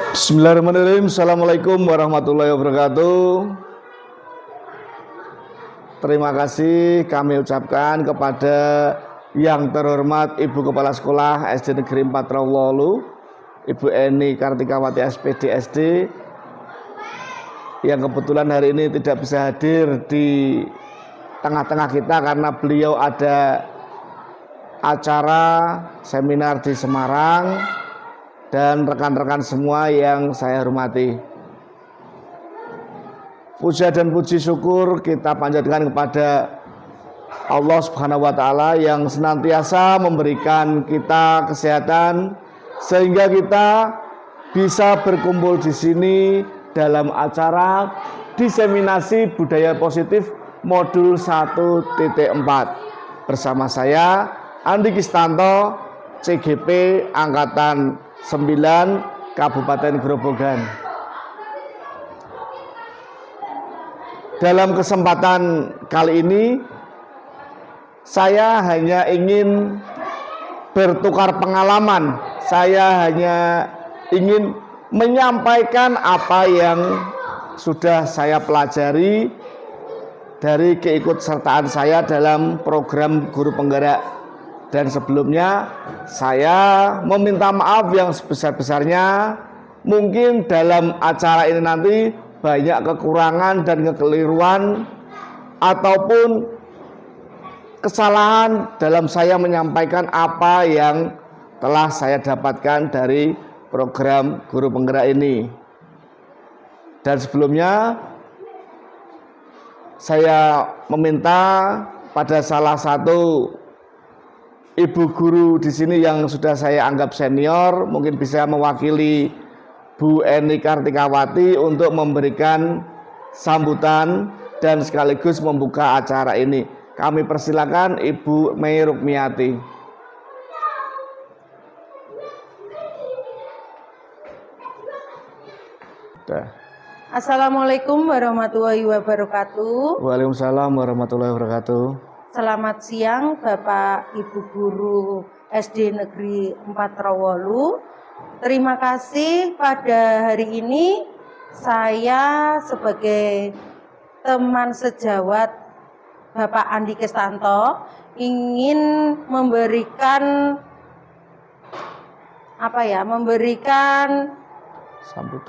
Bismillahirrahmanirrahim. Assalamualaikum warahmatullahi wabarakatuh. Terima kasih kami ucapkan kepada yang terhormat Ibu Kepala Sekolah SD Negeri 4 Trowolu, Ibu Eni Kartikawati SPD SD, yang kebetulan hari ini tidak bisa hadir di tengah-tengah kita karena beliau ada acara seminar di Semarang, dan rekan-rekan semua yang saya hormati. Puja dan puji syukur kita panjatkan kepada Allah Subhanahu wa taala yang senantiasa memberikan kita kesehatan sehingga kita bisa berkumpul di sini dalam acara diseminasi budaya positif modul 1.4 bersama saya Andi Kistanto, CGP Angkatan 9 Kabupaten Grobogan. Dalam kesempatan kali ini saya hanya ingin bertukar pengalaman. Saya hanya ingin menyampaikan apa yang sudah saya pelajari dari keikutsertaan saya dalam program guru penggerak. Dan sebelumnya saya meminta maaf yang sebesar-besarnya. Mungkin dalam acara ini nanti banyak kekurangan dan kekeliruan ataupun kesalahan dalam saya menyampaikan apa yang telah saya dapatkan dari program guru penggerak ini. Dan sebelumnya saya meminta pada salah satu ibu guru di sini yang sudah saya anggap senior, mungkin bisa mewakili Bu Eni Kartikawati untuk memberikan sambutan dan sekaligus membuka acara ini. Kami persilakan Ibu Mei Rukmiati. Assalamualaikum warahmatullahi wabarakatuh. Waalaikumsalam warahmatullahi wabarakatuh. Selamat siang Bapak Ibu Guru SD Negeri 4 Trowolu. Terima kasih pada hari ini saya sebagai teman sejawat Bapak Andi Kistanto ingin memberikan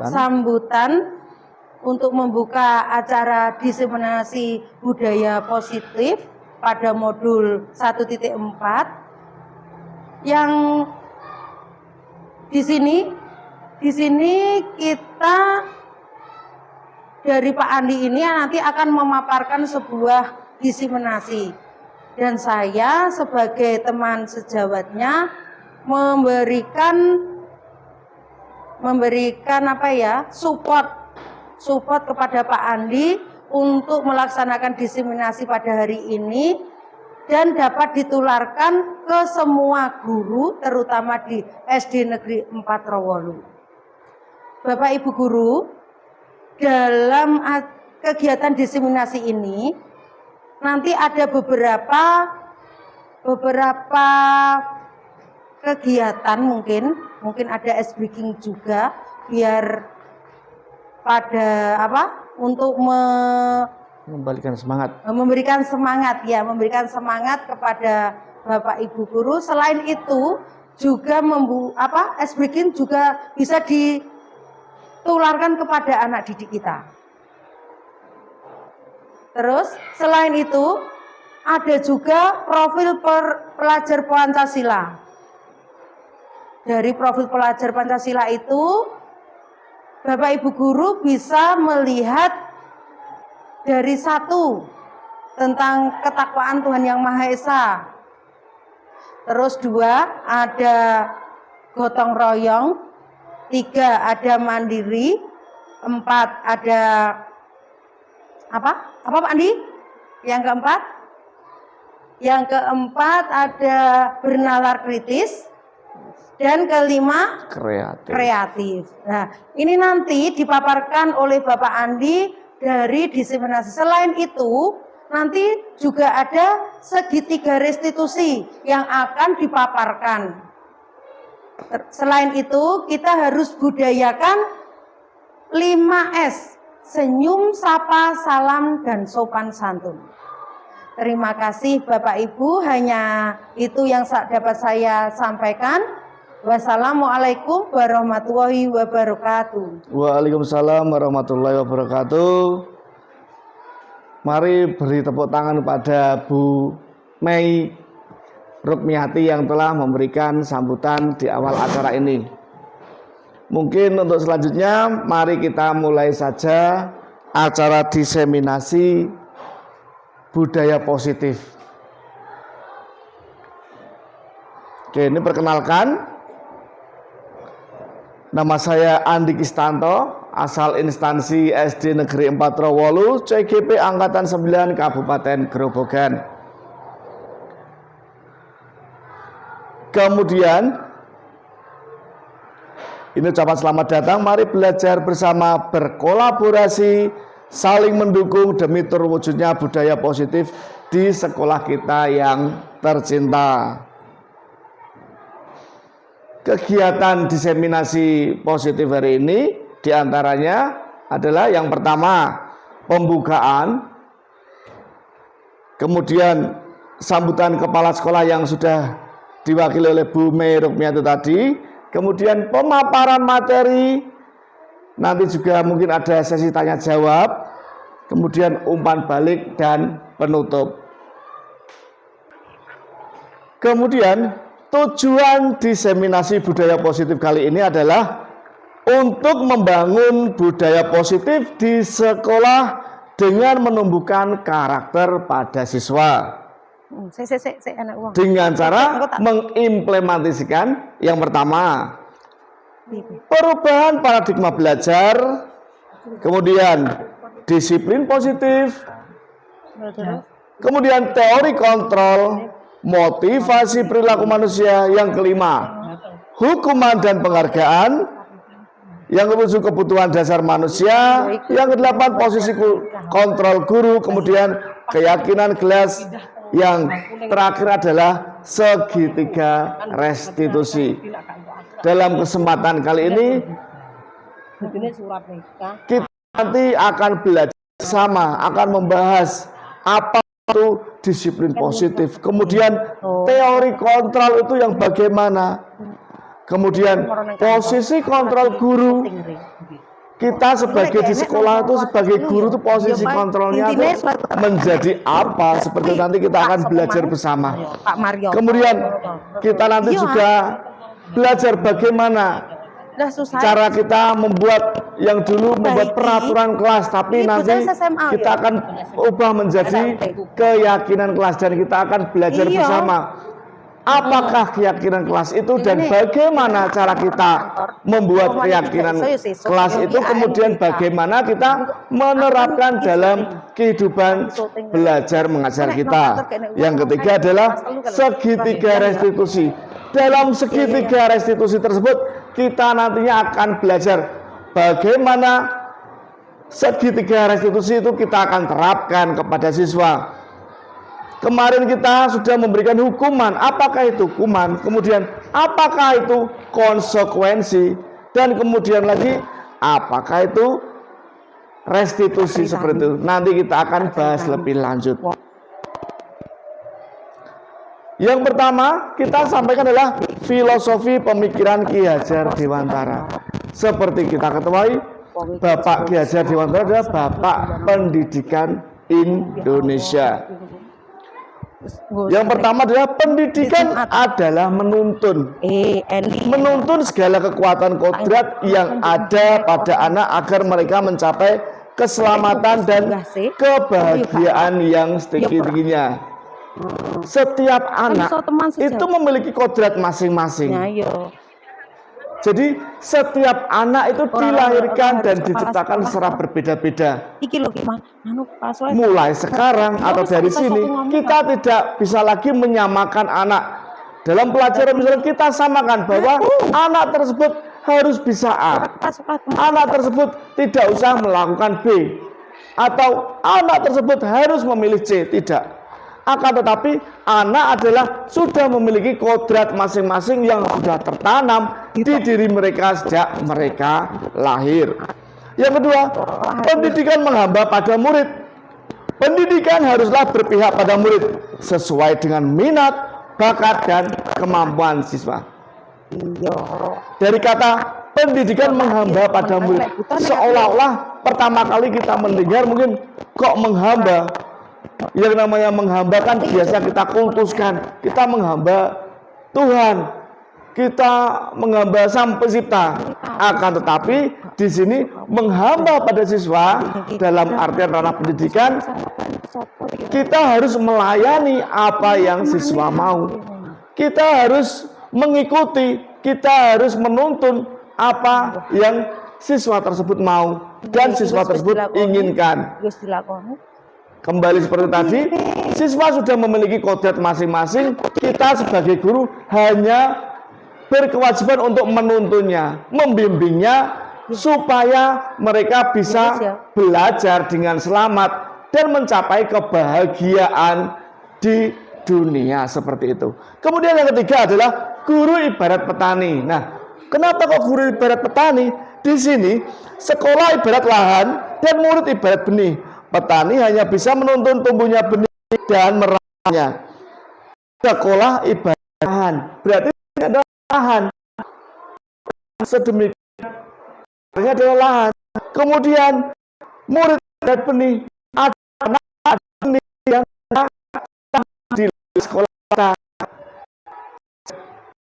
sambutan untuk membuka acara diseminasi budaya positif pada modul 1.4 yang di sini kita dari Pak Andi ini nanti akan memaparkan sebuah diseminasi, dan saya sebagai teman sejawatnya memberikan support kepada Pak Andi untuk melaksanakan diseminasi pada hari ini dan dapat ditularkan ke semua guru terutama di SD Negeri 4 Trowolu. Bapak Ibu guru, dalam kegiatan diseminasi ini nanti ada beberapa kegiatan, mungkin ada ice breaking juga biar untuk memberikan semangat kepada Bapak Ibu guru. Selain itu juga ice breaking juga bisa ditularkan kepada anak didik kita. Terus selain itu ada juga profil pelajar Pancasila. Dari profil pelajar Pancasila itu Bapak Ibu guru bisa melihat dari 1 tentang ketakwaan Tuhan Yang Maha Esa. Terus 2 ada gotong royong, 3 ada mandiri, 4 ada apa Pak Andi? Yang keempat ada bernalar kritis. Dan kelima, kreatif. Nah, ini nanti dipaparkan oleh Bapak Andi dari diseminasi. Selain itu, nanti juga ada segitiga restitusi yang akan dipaparkan. Selain itu, kita harus budayakan 5S. Senyum, sapa, salam, dan sopan santun. Terima kasih Bapak Ibu, hanya itu yang dapat saya sampaikan. Wassalamualaikum warahmatullahi wabarakatuh. Waalaikumsalam warahmatullahi wabarakatuh. Mari beri tepuk tangan kepada Bu Mei Rukmiati yang telah memberikan sambutan di awal acara ini. Mungkin untuk selanjutnya mari kita mulai saja acara diseminasi budaya positif. Oke, ini perkenalkan, nama saya Andi Kistanto, asal instansi SD Negeri 4 Trowolu, CGP Angkatan 9 Kabupaten Grobogan. Kemudian ini ucapan selamat datang, mari belajar bersama, berkolaborasi, saling mendukung demi terwujudnya budaya positif di sekolah kita yang tercinta. Kegiatan diseminasi positif hari ini diantaranya adalah yang pertama pembukaan, kemudian sambutan kepala sekolah yang sudah diwakili oleh Bu Mei Rukmiati tadi, kemudian pemaparan materi, nanti juga mungkin ada sesi tanya jawab, kemudian umpan balik dan penutup. Kemudian tujuan diseminasi budaya positif kali ini adalah untuk membangun budaya positif di sekolah dengan menumbuhkan karakter pada siswa. Dengan cara mengimplementasikan yang pertama perubahan paradigma belajar, kemudian disiplin positif, kemudian teori kontrol, motivasi perilaku manusia, yang kelima hukuman dan penghargaan, yang ketujuh kebutuhan dasar manusia, yang kedelapan posisi kontrol guru, kemudian keyakinan gelas, yang terakhir adalah segitiga restitusi. Dalam kesempatan kali ini kita nanti akan belajar bersama, akan membahas apa itu disiplin positif, kemudian teori kontrol itu yang bagaimana, kemudian posisi kontrol guru. Kita sebagai di sekolah itu sebagai guru itu posisi kontrolnya itu menjadi apa, seperti nanti kita akan belajar bersama. Kemudian kita nanti juga belajar bagaimana cara kita membuat, yang dulu membuat peraturan kelas, tapi nanti kita akan ubah menjadi keyakinan kelas, dan kita akan belajar bersama apakah keyakinan kelas itu dan bagaimana cara kita membuat keyakinan kelas itu, kemudian bagaimana kita menerapkan dalam kehidupan belajar mengajar kita. Yang ketiga adalah segitiga restitusi. Dalam segitiga restitusi tersebut kita nantinya akan belajar bagaimana segitiga restitusi itu kita akan terapkan kepada siswa. Kemarin kita sudah memberikan hukuman, apakah itu hukuman, kemudian apakah itu konsekuensi, dan kemudian lagi apakah itu restitusi, seperti itu. Nanti kita akan bahas lebih lanjut. Yang pertama kita sampaikan adalah filosofi pemikiran Ki Hajar Dewantara. Seperti kita ketahui, Bapak Ki Hajar Dewantara adalah Bapak Pendidikan Indonesia. Yang pertama adalah pendidikan adalah menuntun segala kekuatan kodrat yang ada pada anak agar mereka mencapai keselamatan dan kebahagiaan yang setinggi-tingginya. Setiap anak itu memiliki kodrat masing-masing. Jadi setiap anak itu dilahirkan dan diciptakan secara berbeda-beda. Mulai sekarang atau dari sini kita tidak bisa lagi menyamakan anak. Dalam pelajaran misalnya kita samakan bahwa anak tersebut harus bisa A, anak tersebut tidak usah melakukan B, atau anak tersebut harus memilih C. Tidak. Akan tetapi anak adalah sudah memiliki kodrat masing-masing yang sudah tertanam di diri mereka sejak mereka lahir. Yang kedua, pendidikan menghamba pada murid. Pendidikan haruslah berpihak pada murid sesuai dengan minat, bakat, dan kemampuan siswa. Dari kata pendidikan menghamba pada murid, seolah-olah pertama kali kita mendengar mungkin kok menghamba. Yang namanya menghamba kan biasa kita kultuskan, kita menghamba Tuhan, kita menghamba Sang Pencipta. Akan tetapi di sini menghamba pada siswa dalam artian ranah pendidikan, kita harus melayani apa yang siswa mau. Kita harus mengikuti, kita harus menuntun apa yang siswa tersebut mau dan siswa tersebut inginkan. Kembali seperti tadi, siswa sudah memiliki kodrat masing-masing, kita sebagai guru hanya berkewajiban untuk menuntunnya, membimbingnya supaya mereka bisa belajar dengan selamat dan mencapai kebahagiaan di dunia, seperti itu. Kemudian yang ketiga adalah guru ibarat petani. Nah, kenapa kok guru ibarat petani? Di sini sekolah ibarat lahan dan murid ibarat benih. Petani hanya bisa menuntun tumbuhnya benih dan merawatnya. Sekolah ibarat lahan, berarti ini adalah lahan. Sedemikian ini adalah lahan. Kemudian murid ibarat benih. Ada anak benih yang di sekolah kita.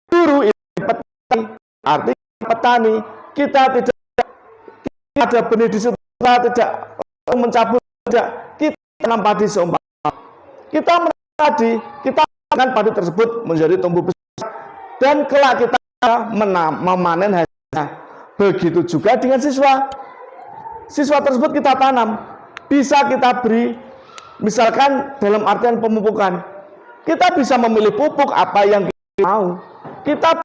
Guru ibarat petani, artinya petani. Kita tidak ada benih di situ, kita tidak mencabut, tidak, kita tanam padi seumpama. Kita menanam padi, kita akan padi tersebut menjadi tumbuh besar dan kelak kita memanen hasilnya. Begitu juga dengan siswa. Siswa tersebut kita tanam, bisa kita beri, misalkan dalam artian pemupukan. Kita bisa memilih pupuk apa yang kita mau. Kita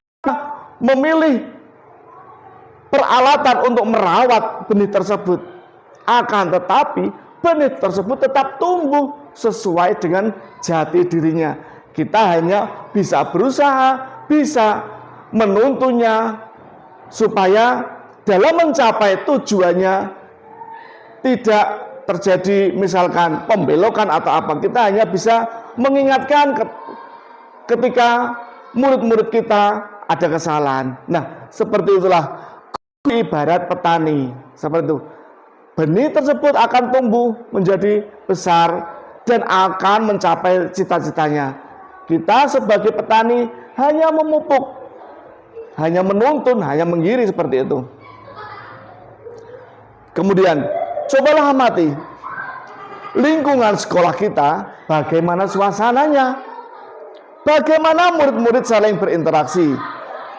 memilih peralatan untuk merawat benih tersebut. Akan tetapi benih tersebut tetap tumbuh sesuai dengan jati dirinya. Kita hanya bisa berusaha, bisa menuntunnya supaya dalam mencapai tujuannya tidak terjadi misalkan pembelokan atau apa. Kita hanya bisa mengingatkan ketika murid-murid kita ada kesalahan. Nah, seperti itulah ibarat petani, seperti itu. Benih tersebut akan tumbuh menjadi besar dan akan mencapai cita-citanya. Kita sebagai petani hanya memupuk, hanya menuntun, hanya menggiri, seperti itu. Kemudian cobalah amati lingkungan sekolah kita, bagaimana suasananya, bagaimana murid-murid saling berinteraksi,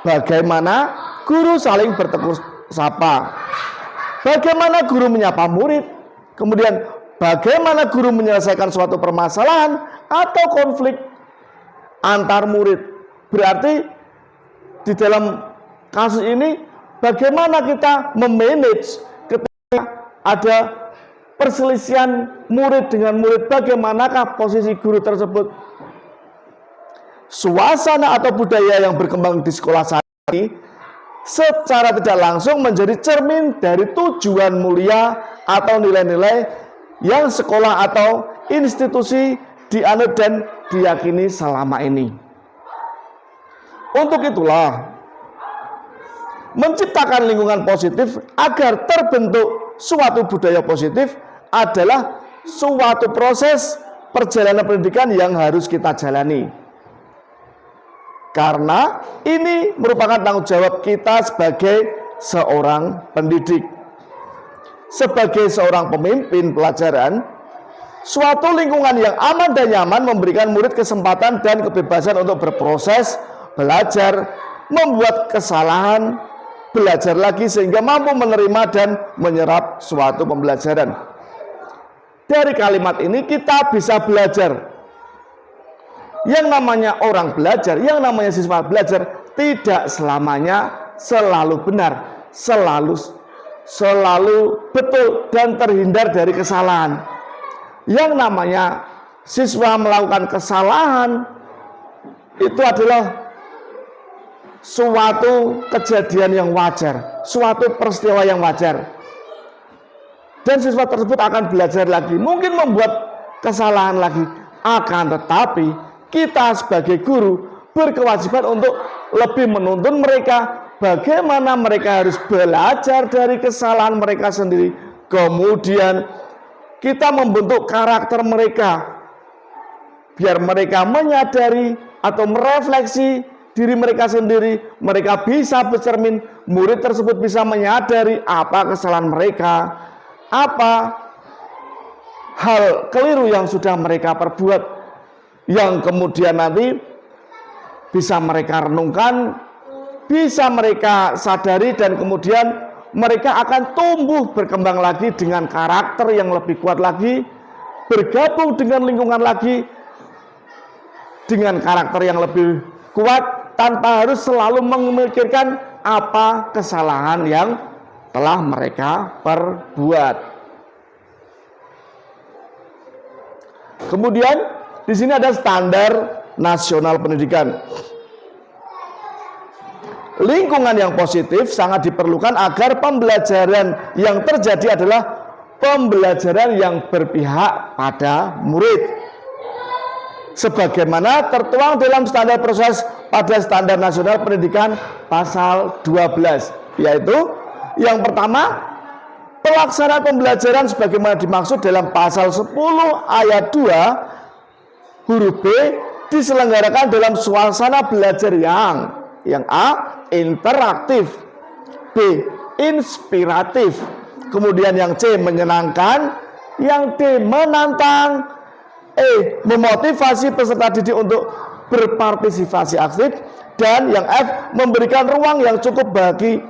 bagaimana guru saling bertegur sapa, bagaimana guru menyapa murid, kemudian bagaimana guru menyelesaikan suatu permasalahan atau konflik antar murid. Berarti di dalam kasus ini bagaimana kita memanage ketika ada perselisihan murid dengan murid, bagaimanakah posisi guru tersebut. Suasana atau budaya yang berkembang di sekolah saat ini secara tidak langsung menjadi cermin dari tujuan mulia atau nilai-nilai yang sekolah atau institusi dianut dan diyakini selama ini. Untuk itulah, menciptakan lingkungan positif agar terbentuk suatu budaya positif adalah suatu proses perjalanan pendidikan yang harus kita jalani. Karena ini merupakan tanggung jawab kita sebagai seorang pendidik. Sebagai seorang pemimpin pelajaran, suatu lingkungan yang aman dan nyaman memberikan murid kesempatan dan kebebasan untuk berproses, belajar, membuat kesalahan, belajar lagi sehingga mampu menerima dan menyerap suatu pembelajaran. Dari kalimat ini kita bisa belajar. Yang namanya orang belajar, yang namanya siswa belajar tidak selamanya selalu benar, selalu betul dan terhindar dari kesalahan. Yang namanya siswa melakukan kesalahan, itu adalah suatu kejadian yang wajar, suatu peristiwa yang wajar. Dan siswa tersebut akan belajar lagi, mungkin membuat kesalahan lagi. Akan tetapi kita sebagai guru berkewajiban untuk lebih menuntun mereka bagaimana mereka harus belajar dari kesalahan mereka sendiri. Kemudian kita membentuk karakter mereka biar mereka menyadari atau merefleksi diri mereka sendiri. Mereka bisa bercermin, murid tersebut bisa menyadari apa kesalahan mereka, apa hal keliru yang sudah mereka perbuat, yang kemudian nanti bisa mereka renungkan, bisa mereka sadari, dan kemudian mereka akan tumbuh berkembang lagi dengan karakter yang lebih kuat lagi, bergabung dengan lingkungan lagi dengan karakter yang lebih kuat, tanpa harus selalu memikirkan apa kesalahan yang telah mereka perbuat. Kemudian di sini ada standar nasional pendidikan. Lingkungan yang positif sangat diperlukan agar pembelajaran yang terjadi adalah pembelajaran yang berpihak pada murid. Sebagaimana tertuang dalam standar proses pada standar nasional pendidikan pasal 12, yaitu yang pertama, pelaksanaan pembelajaran sebagaimana dimaksud dalam pasal 10 ayat 2 huruf B diselenggarakan dalam suasana belajar yang A, interaktif, B, inspiratif, kemudian yang C, menyenangkan, yang D, menantang, E, memotivasi peserta didik untuk berpartisipasi aktif, dan yang F, memberikan ruang yang cukup bagi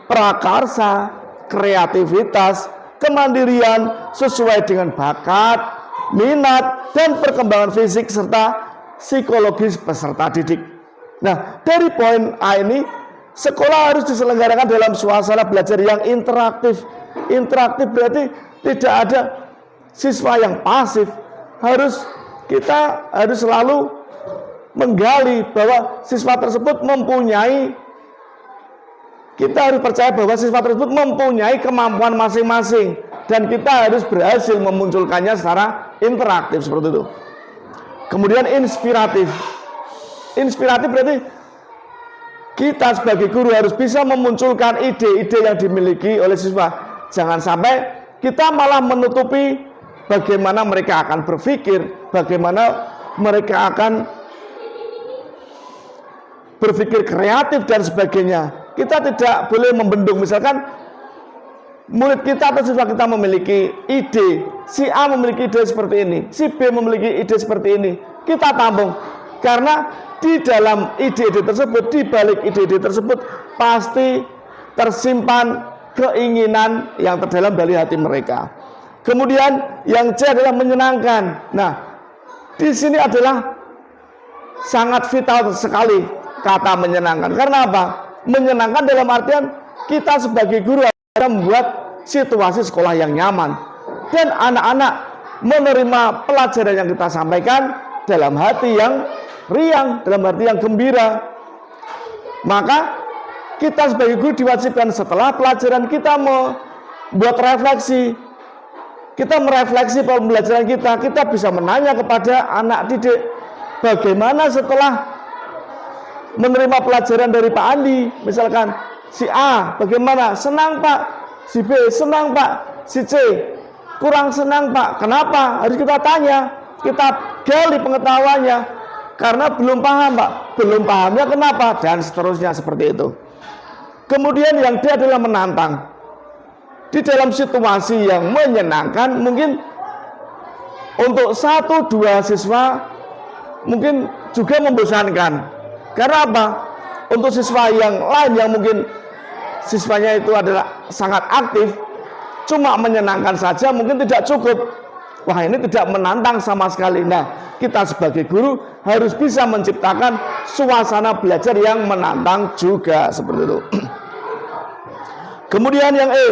prakarsa, kreativitas, kemandirian sesuai dengan bakat, minat, dan perkembangan fisik serta psikologis peserta didik. Nah, dari poin A ini, sekolah harus diselenggarakan dalam suasana belajar yang interaktif. Interaktif berarti tidak ada siswa yang pasif. Kita harus selalu menggali bahwa siswa tersebut mempunyai, kita harus percaya bahwa siswa tersebut mempunyai kemampuan masing-masing, dan kita harus berhasil memunculkannya secara interaktif seperti itu. Kemudian inspiratif. Inspiratif berarti kita sebagai guru harus bisa memunculkan ide-ide yang dimiliki oleh siswa. Jangan sampai kita malah menutupi bagaimana mereka akan berpikir, bagaimana mereka akan berpikir kreatif dan sebagainya. Kita tidak boleh membendung. Misalkan murid kita atau siswa kita memiliki ide, si A memiliki ide seperti ini, si B memiliki ide seperti ini, kita tampung. Karena di dalam ide-ide tersebut, di balik ide-ide tersebut pasti tersimpan keinginan yang terdalam dari hati mereka. Kemudian yang C adalah menyenangkan. Nah, di sini adalah sangat vital sekali kata menyenangkan. Karena apa? Menyenangkan dalam artian kita sebagai guru akan membuat situasi sekolah yang nyaman, dan anak-anak menerima pelajaran yang kita sampaikan dalam hati yang riang, dalam hati yang gembira. Maka kita sebagai guru diwajibkan setelah pelajaran kita membuat refleksi. Kita merefleksi pembelajaran kita bisa menanya kepada anak didik, bagaimana setelah menerima pelajaran dari Pak Andi. Misalkan si A bagaimana? Senang Pak. Si B senang Pak. Si C kurang senang Pak. Kenapa? Harus kita tanya, kita gali pengetahuannya. Karena belum paham Pak. Belum pahamnya kenapa? Dan seterusnya seperti itu. Kemudian yang D adalah menantang. Di dalam situasi yang menyenangkan, mungkin untuk 1-2 siswa mungkin juga membosankan. Karena apa? Untuk siswa yang lain yang mungkin siswanya itu adalah sangat aktif, cuma menyenangkan saja mungkin tidak cukup. Wah, ini tidak menantang sama sekali. Nah, kita sebagai guru harus bisa menciptakan suasana belajar yang menantang juga seperti itu. Kemudian yang E,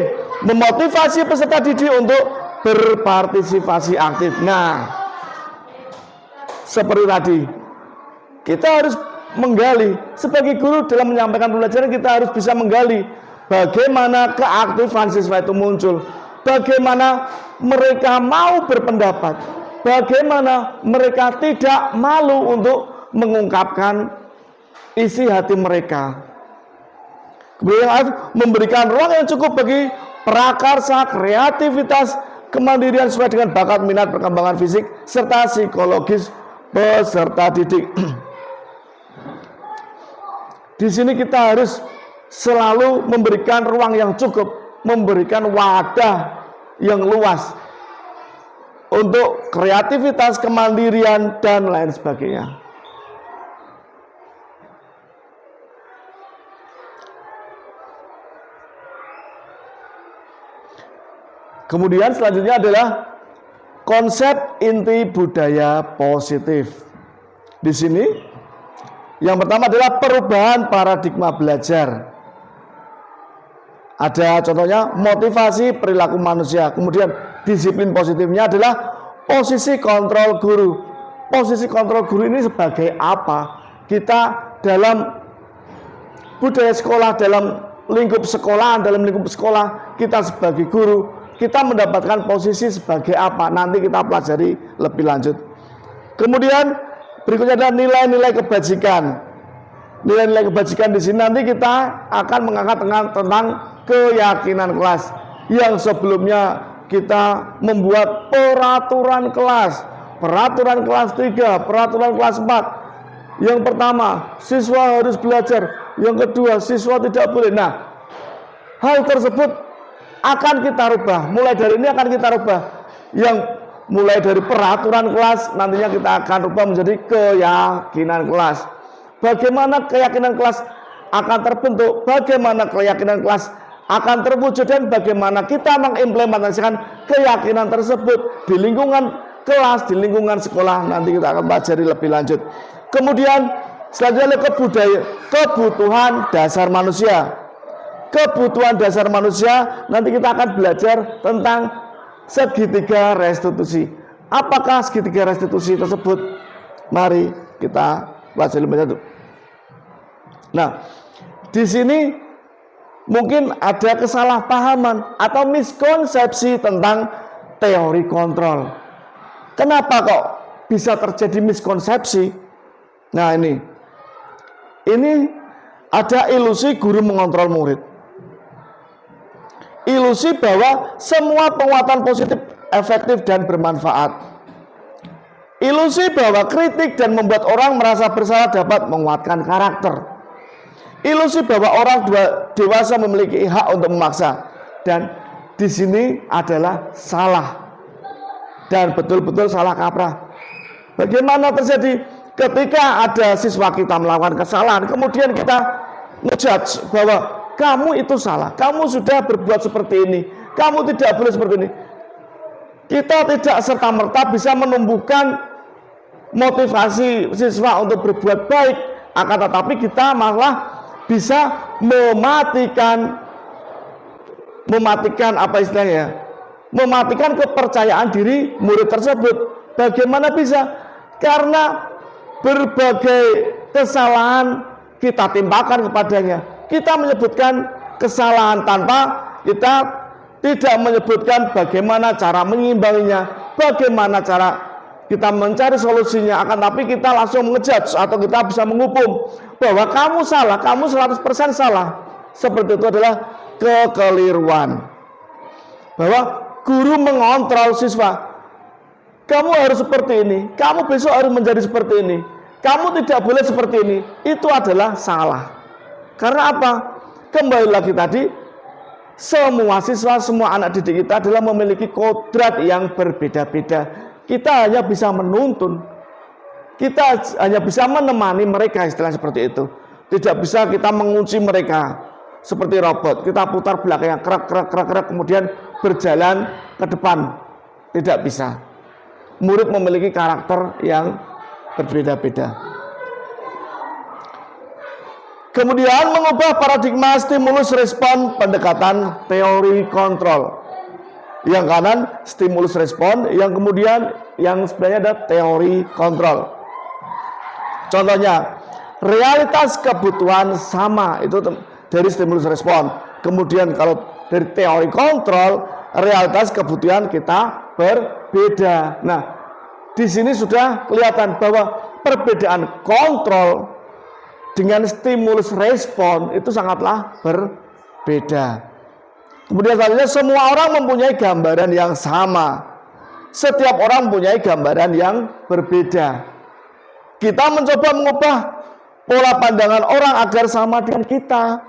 memotivasi peserta didik untuk berpartisipasi aktif. Nah, seperti tadi. Kita harus menggali, sebagai guru dalam menyampaikan pembelajaran kita harus bisa menggali bagaimana keaktifan siswa itu muncul, bagaimana mereka mau berpendapat, bagaimana mereka tidak malu untuk mengungkapkan isi hati mereka. Kemudian memberikan ruang yang cukup bagi prakarsa, kreativitas, kemandirian sesuai dengan bakat, minat, perkembangan fisik, serta psikologis peserta didik. Di sini kita harus selalu memberikan ruang yang cukup, memberikan wadah yang luas untuk kreativitas, kemandirian, dan lain sebagainya. Kemudian selanjutnya adalah konsep inti budaya positif. Di sini yang pertama adalah perubahan paradigma belajar. Ada contohnya motivasi perilaku manusia. Kemudian disiplin positifnya adalah posisi kontrol guru. Posisi kontrol guru ini sebagai apa? Kita dalam budaya sekolah, dalam lingkup sekolahan, dalam lingkup sekolah, kita sebagai guru, kita mendapatkan posisi sebagai apa? Nanti kita pelajari lebih lanjut. Kemudian berikutnya adalah nilai-nilai kebajikan. Nilai-nilai kebajikan di sini nanti kita akan mengangkat tentang keyakinan kelas yang sebelumnya kita membuat peraturan kelas 3, peraturan kelas 4. Yang pertama, siswa harus belajar. Yang kedua, siswa tidak boleh. Nah, hal tersebut akan kita rubah. Mulai dari ini akan kita rubah. Yang mulai dari peraturan kelas nantinya kita akan rubah menjadi keyakinan kelas. Bagaimana keyakinan kelas akan terbentuk, bagaimana keyakinan kelas akan terwujud, dan bagaimana kita mengimplementasikan keyakinan tersebut di lingkungan kelas, di lingkungan sekolah. Nanti kita akan pelajari lebih lanjut. Kemudian selanjutnya kebutuhan dasar manusia. Kebutuhan dasar manusia nanti kita akan belajar tentang segitiga restitusi. Apakah segitiga restitusi tersebut? Mari kita pelajari lebih lanjut. Nah, di sini mungkin ada kesalahpahaman atau miskonsepsi tentang teori kontrol. Kenapa kok bisa terjadi miskonsepsi? Nah, ini ada ilusi guru mengontrol murid. Ilusi bahwa semua penguatan positif efektif dan bermanfaat. Ilusi bahwa kritik dan membuat orang merasa bersalah dapat menguatkan karakter. Ilusi bahwa orang dewasa memiliki hak untuk memaksa, dan di sini adalah salah dan betul-betul salah kaprah. Bagaimana terjadi ketika ada siswa kita melakukan kesalahan, kemudian kita ngejudge bahwa kamu itu salah, kamu sudah berbuat seperti ini, kamu tidak boleh seperti ini. Kita tidak serta-merta bisa menumbuhkan motivasi siswa untuk berbuat baik, akan tetapi kita malah bisa mematikan apa istilahnya, mematikan kepercayaan diri murid tersebut. Bagaimana bisa? Karena berbagai kesalahan kita timpakan kepadanya. Kita menyebutkan kesalahan tanpa kita tidak menyebutkan bagaimana cara menyimbanginya, bagaimana cara kita mencari solusinya, akan tapi kita langsung ngejudge atau kita bisa menghukum bahwa kamu salah, kamu 100% salah. Seperti itu adalah kekeliruan. Bahwa guru mengontrol siswa. Kamu harus seperti ini, kamu besok harus menjadi seperti ini, kamu tidak boleh seperti ini. Itu adalah salah. Karena apa? Kembali lagi tadi, semua siswa, semua anak didik kita adalah memiliki kodrat yang berbeda-beda. Kita hanya bisa menuntun, kita hanya bisa menemani mereka, istilah seperti itu. Tidak bisa kita mengunci mereka seperti robot. Kita putar belakangnya, krek, kemudian berjalan ke depan. Tidak bisa. Murid memiliki karakter yang berbeda-beda. Kemudian mengubah paradigma stimulus respon pendekatan teori kontrol. Yang kanan stimulus respon, yang kemudian yang sebenarnya ada teori kontrol. Contohnya, realitas kebutuhan sama, itu dari stimulus respon. Kemudian kalau dari teori kontrol, realitas kebutuhan kita berbeda. Nah, di sini sudah kelihatan bahwa perbedaan kontrol dengan stimulus respon itu sangatlah berbeda. Kemudian selanjutnya, semua orang mempunyai gambaran yang sama. Setiap orang mempunyai gambaran yang berbeda. Kita mencoba mengubah pola pandangan orang agar sama dengan kita.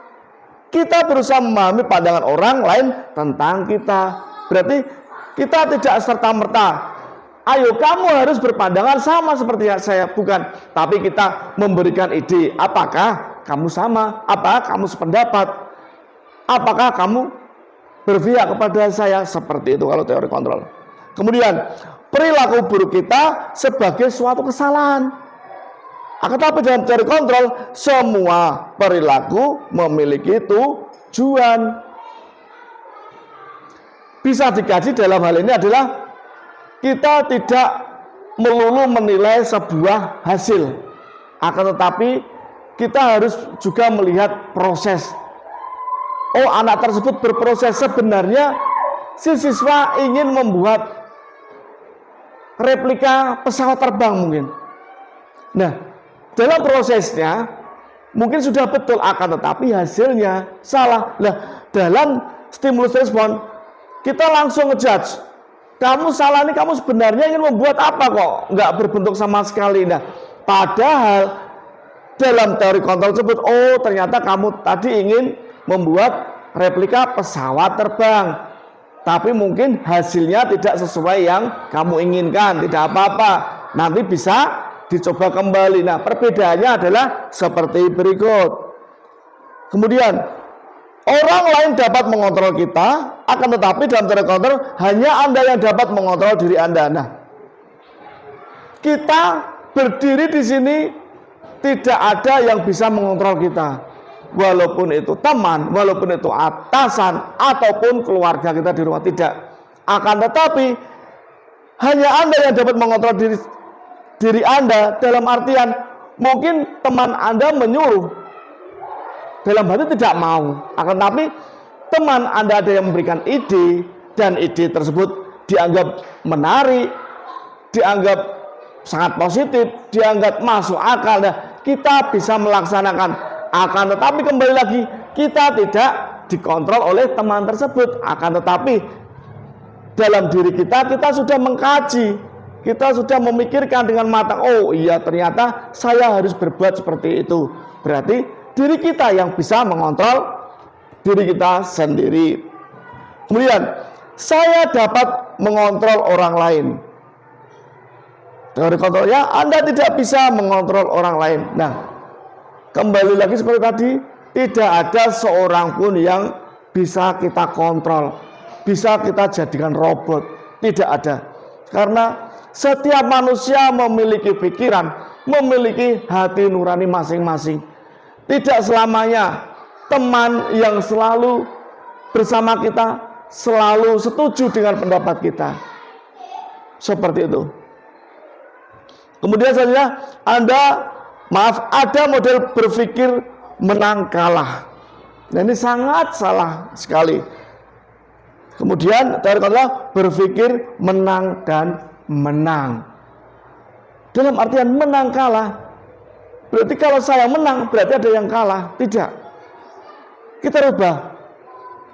Kita berusaha memahami pandangan orang lain tentang kita. Berarti kita tidak serta-merta, ayo kamu harus berpandangan sama seperti saya. Bukan. Tapi kita memberikan ide. Apakah kamu sama? Apakah kamu sependapat? Apakah kamu berpihak kepada saya? Seperti itu kalau teori kontrol. Kemudian, perilaku buruk kita sebagai suatu kesalahan. Tetapi dalam teori kontrol, semua perilaku memiliki tujuan. Bisa dikaji dalam hal ini adalah kita tidak melulu menilai sebuah hasil, akan tetapi kita harus juga melihat proses. Oh, anak tersebut berproses, sebenarnya si siswa ingin membuat replika pesawat terbang mungkin. Nah, dalam prosesnya mungkin sudah betul, akan tetapi hasilnya salah. Nah, dalam stimulus respon kita langsung ngejudge, kamu salah nih, kamu sebenarnya ingin membuat apa kok nggak berbentuk sama sekali. Nah, padahal dalam teori kontrol tersebut, oh ternyata kamu tadi ingin membuat replika pesawat terbang, tapi mungkin hasilnya tidak sesuai yang kamu inginkan. Tidak apa-apa, nanti bisa dicoba kembali. Nah, perbedaannya adalah seperti berikut. Kemudian, orang lain dapat mengontrol kita, akan tetapi dalam teori kontrol hanya Anda yang dapat mengontrol diri Anda. Nah, kita berdiri di sini tidak ada yang bisa mengontrol kita, walaupun itu teman, walaupun itu atasan, ataupun keluarga kita di rumah, tidak. Akan tetapi hanya Anda yang dapat mengontrol diri Anda, dalam artian mungkin teman Anda menyuruh, dalam hati tidak mau, akan tetapi teman Anda ada yang memberikan ide, dan ide tersebut dianggap menarik, dianggap sangat positif, dianggap masuk akal. Nah, kita bisa melaksanakan, akan tetapi kembali lagi kita tidak dikontrol oleh teman tersebut, akan tetapi dalam diri kita sudah mengkaji, kita sudah memikirkan dengan matang. Oh iya, ternyata saya harus berbuat seperti itu. Berarti diri kita yang bisa mengontrol diri kita sendiri. Kemudian, saya dapat mengontrol orang lain. Teori kontrolnya, Anda tidak bisa mengontrol orang lain. Nah, kembali lagi seperti tadi, tidak ada seorang pun yang bisa kita kontrol, bisa kita jadikan robot. Tidak ada. Karena setiap manusia memiliki pikiran, memiliki hati nurani masing-masing. Tidak selamanya teman yang selalu bersama kita selalu setuju dengan pendapat kita. Seperti itu. Kemudian selanjutnya, ada model berpikir menang kalah. Nah, ini sangat salah sekali. Kemudian teori kontrol berpikir menang dan menang. Dalam artian menang kalah, berarti kalau saya menang berarti ada yang kalah. Tidak. Kita rubah.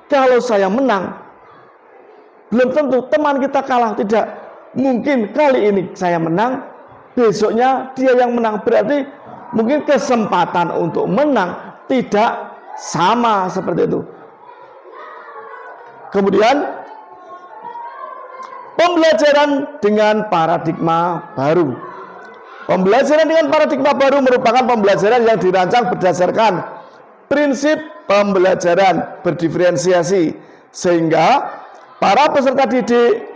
Kalau saya menang, belum tentu teman kita kalah. Tidak. Mungkin kali ini saya menang, besoknya dia yang menang. Berarti mungkin kesempatan untuk menang tidak sama seperti itu. Kemudian pembelajaran dengan paradigma baru. Pembelajaran dengan paradigma baru merupakan pembelajaran yang dirancang berdasarkan prinsip pembelajaran berdiferensiasi, sehingga para peserta didik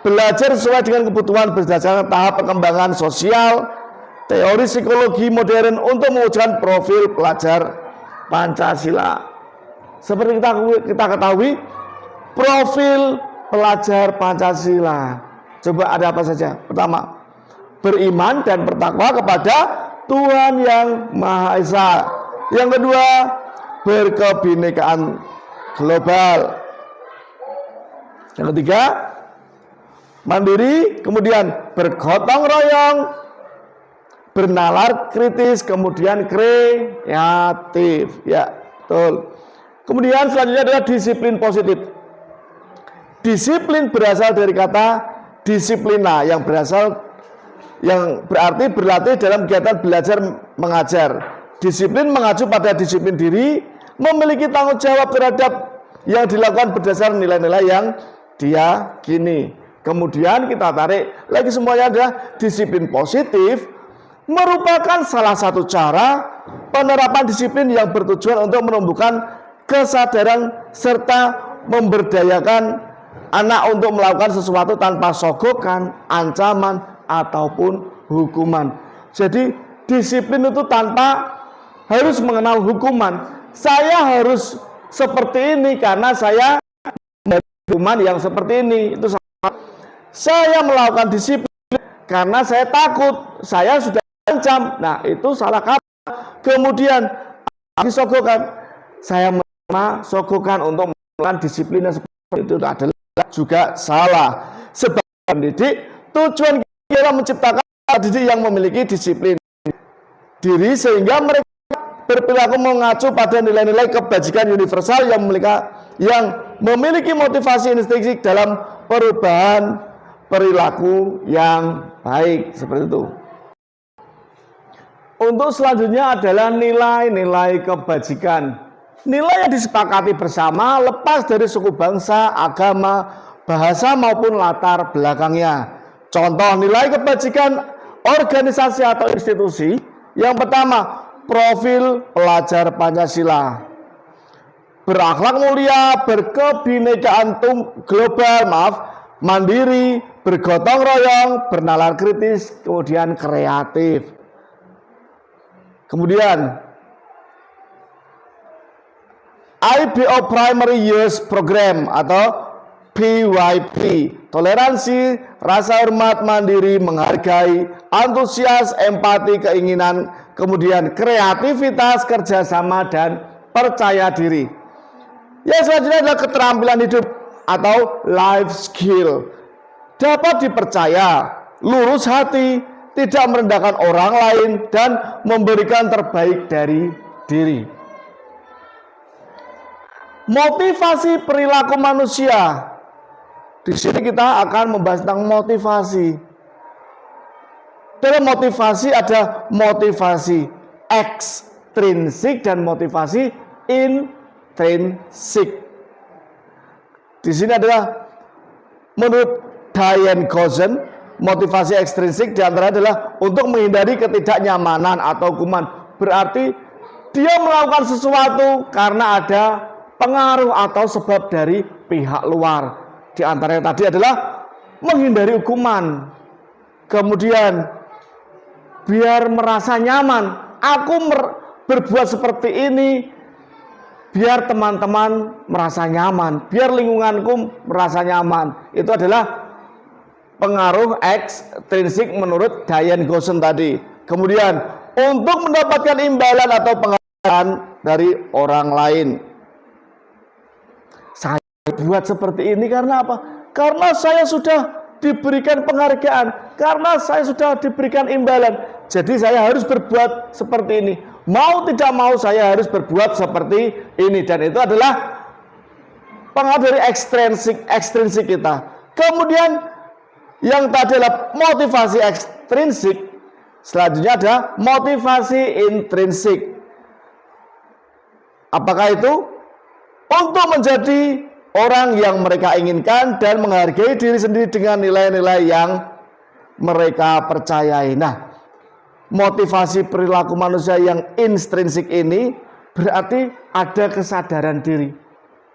belajar sesuai dengan kebutuhan berdasarkan tahap perkembangan sosial, teori psikologi modern untuk mewujudkan profil pelajar Pancasila. Seperti kita ketahui, profil pelajar Pancasila. Coba ada apa saja? Pertama, beriman dan bertakwa kepada Tuhan yang Maha Esa. Yang kedua, berkebinekaan global. Yang ketiga, mandiri, kemudian bergotong royong, bernalar kritis, kemudian kreatif. Ya, betul. Kemudian selanjutnya adalah disiplin positif. Disiplin berasal dari kata disiplina yang berarti berlatih dalam kegiatan belajar mengajar. Disiplin mengacu pada disiplin diri, memiliki tanggung jawab terhadap yang dilakukan berdasarkan nilai-nilai yang diyakini. Kemudian kita tarik lagi semuanya adalah disiplin positif, merupakan salah satu cara penerapan disiplin yang bertujuan untuk menumbuhkan kesadaran serta memberdayakan anak untuk melakukan sesuatu tanpa sogokan, ancaman, ataupun hukuman. Jadi disiplin itu tanpa harus mengenal hukuman. Saya harus seperti ini karena saya hukuman yang seperti ini. Itu salah. Saya melakukan disiplin karena saya takut, saya sudah ancam. Nah, itu salah kaprah. Kemudian sogokan, saya menerima sogokan untuk melakukan disiplin yang seperti itu adalah juga salah. Sebab mendidik, tujuan kita adalah menciptakan didik yang memiliki disiplin diri sehingga mereka berperilaku mengacu pada nilai-nilai kebajikan universal yang memiliki motivasi intrinsik dalam perubahan perilaku yang baik, seperti itu. Untuk selanjutnya adalah nilai-nilai kebajikan. Nilai yang disepakati bersama lepas dari suku bangsa, agama, bahasa maupun latar belakangnya. Contoh nilai kebajikan organisasi atau institusi. Yang pertama, profil pelajar Pancasila. Berakhlak mulia, berkebinekaan global, mandiri, bergotong royong, bernalar kritis, kemudian kreatif. Kemudian IBO Primary Years Program atau PYP, toleransi, rasa hormat, mandiri, menghargai, antusias, empati, keinginan, kemudian kreativitas, kerjasama, dan percaya diri. Yang selanjutnya adalah keterampilan hidup atau life skill. Dapat dipercaya, lurus hati, tidak merendahkan orang lain, dan memberikan terbaik dari diri. Motivasi perilaku manusia. Di sini kita akan membahas tentang motivasi. Dalam motivasi ada motivasi ekstrinsik dan motivasi intrinsik. Di sini adalah menurut Diane Gossen, motivasi ekstrinsik diantara adalah untuk menghindari ketidaknyamanan atau hukuman. Berarti dia melakukan sesuatu karena ada pengaruh atau sebab dari pihak luar. Di antaranya tadi adalah menghindari hukuman. Kemudian biar merasa nyaman. Aku berbuat seperti ini biar teman-teman merasa nyaman, biar lingkunganku merasa nyaman. Itu adalah pengaruh ekstrinsik menurut Diane Gossen tadi. Kemudian untuk mendapatkan imbalan atau penghargaan dari orang lain. Saya buat seperti ini karena apa? Karena saya sudah diberikan penghargaan, karena saya sudah diberikan imbalan. Jadi saya harus berbuat seperti ini. Mau tidak mau saya harus berbuat seperti ini. Dan itu adalah pengaruh dari ekstrinsik kita. Kemudian yang tadi adalah motivasi ekstrinsik. Selanjutnya ada motivasi intrinsik. Apakah itu? Untuk menjadi orang yang mereka inginkan dan menghargai diri sendiri dengan nilai-nilai yang mereka percayai. Nah, motivasi perilaku manusia yang intrinsik ini berarti ada kesadaran diri.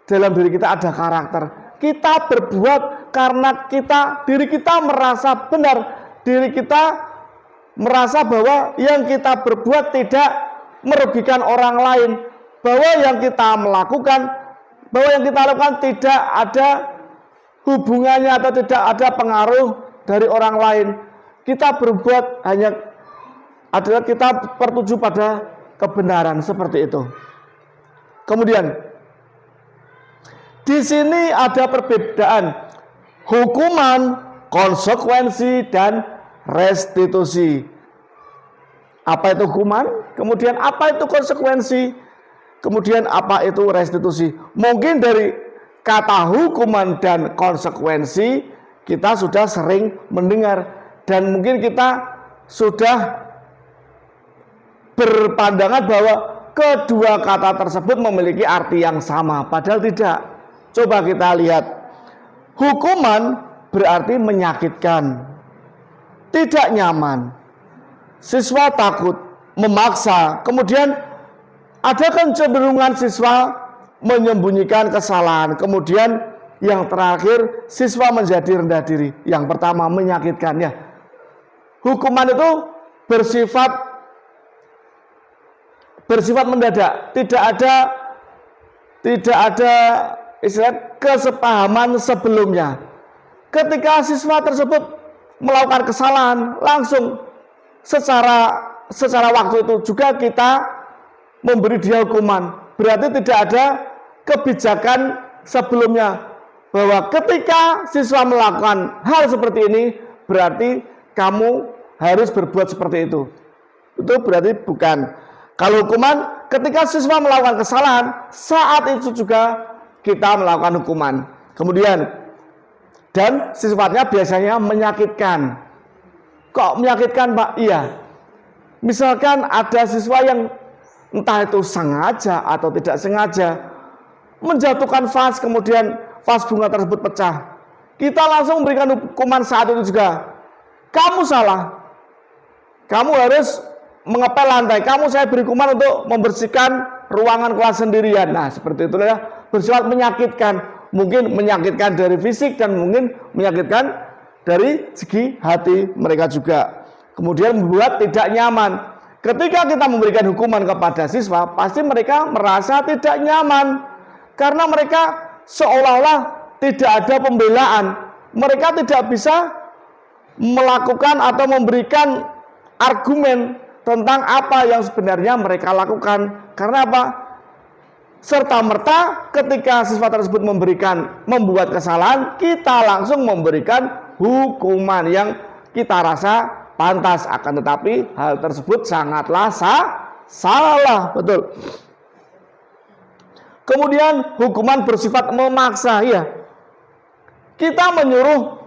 Dalam diri kita ada karakter. Kita berbuat karena diri kita merasa benar. Diri kita merasa bahwa yang kita berbuat tidak merugikan orang lain. Bahwa yang kita lakukan tidak ada hubungannya atau tidak ada pengaruh dari orang lain. Kita berbuat hanya adalah kita tertuju pada kebenaran seperti itu. Kemudian di sini ada perbedaan hukuman, konsekuensi, dan restitusi. Apa itu hukuman? Kemudian apa itu konsekuensi? Kemudian apa itu restitusi? Mungkin dari kata hukuman dan konsekuensi kita sudah sering mendengar, dan mungkin kita sudah berpandangan bahwa kedua kata tersebut memiliki arti yang sama, padahal tidak. Coba kita lihat. Hukuman berarti menyakitkan, tidak nyaman, siswa takut, memaksa, kemudian ada kecenderungan siswa menyembunyikan kesalahan, kemudian yang terakhir siswa menjadi rendah diri. Yang pertama menyakitkan, ya. Hukuman itu bersifat mendadak, tidak ada istilah kesepahaman sebelumnya. Ketika siswa tersebut melakukan kesalahan, langsung secara waktu itu juga kita memberi dia hukuman. Berarti tidak ada kebijakan sebelumnya bahwa ketika siswa melakukan hal seperti ini, berarti kamu harus berbuat seperti itu. Itu berarti bukan. Kalau hukuman, ketika siswa melakukan kesalahan, saat itu juga kita melakukan hukuman. Kemudian, dan sifatnya biasanya menyakitkan. Kok menyakitkan, Pak? Iya. Misalkan ada siswa yang entah itu sengaja atau tidak sengaja menjatuhkan vas, kemudian vas bunga tersebut pecah. Kita langsung memberikan hukuman saat itu juga. Kamu salah. Kamu harus mengepel lantai. Saya beri hukuman untuk membersihkan ruangan kelas sendirian. Nah, seperti itulah ya, bersifat menyakitkan. Mungkin menyakitkan dari fisik dan mungkin menyakitkan dari segi hati mereka juga. Kemudian membuat tidak nyaman. Ketika kita memberikan hukuman kepada siswa, pasti mereka merasa tidak nyaman. Karena mereka seolah-olah tidak ada pembelaan. Mereka tidak bisa melakukan atau memberikan argumen tentang apa yang sebenarnya mereka lakukan. Karena apa? Serta-merta ketika siswa tersebut membuat kesalahan, kita langsung memberikan hukuman yang kita rasa pantas. Akan tetapi hal tersebut sangatlah salah, betul. Kemudian hukuman bersifat memaksa, ya. Kita menyuruh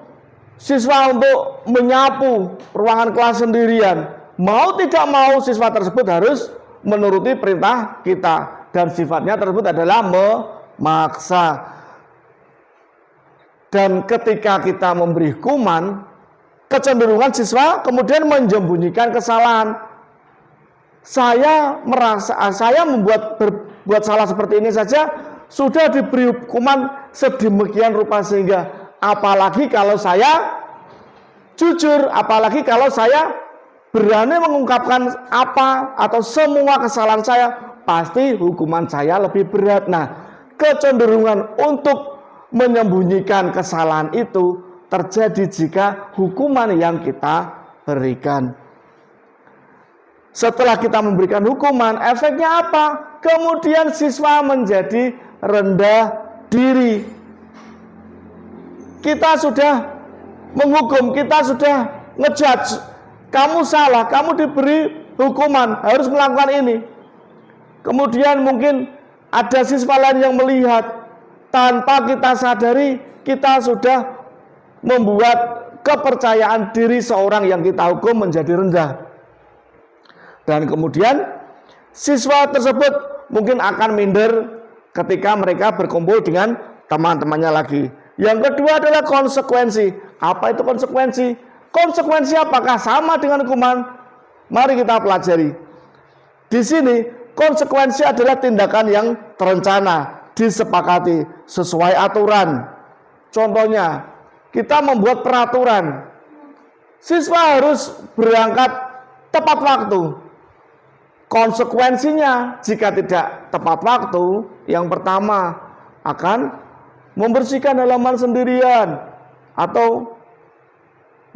siswa untuk menyapu ruangan kelas sendirian. Mau tidak mau siswa tersebut harus menuruti perintah kita, dan sifatnya tersebut adalah memaksa. Dan ketika kita memberi hukuman, kecenderungan siswa kemudian menyembunyikan kesalahan. Saya berbuat salah seperti ini saja sudah diberi hukuman sedemikian rupa, sehingga apalagi kalau saya jujur, apalagi kalau saya berani mengungkapkan apa atau semua kesalahan saya, pasti hukuman saya lebih berat. Nah, kecenderungan untuk menyembunyikan kesalahan itu terjadi jika hukuman yang kita berikan. Setelah kita memberikan hukuman, efeknya apa? Kemudian siswa menjadi rendah diri. Kita sudah menghukum, kita sudah ngejudge. Kamu salah, kamu diberi hukuman, harus melakukan ini. Kemudian mungkin ada siswa lain yang melihat, tanpa kita sadari, kita sudah membuat kepercayaan diri seorang yang kita hukum menjadi rendah. Dan kemudian siswa tersebut mungkin akan minder ketika mereka berkumpul dengan teman-temannya lagi. Yang kedua adalah konsekuensi. Apa itu konsekuensi? Konsekuensi apakah sama dengan hukuman? Mari kita pelajari. Di sini konsekuensi adalah tindakan yang terencana, disepakati, sesuai aturan. Contohnya, kita membuat peraturan. Siswa harus berangkat tepat waktu. Konsekuensinya jika tidak tepat waktu, yang pertama akan membersihkan halaman sendirian atau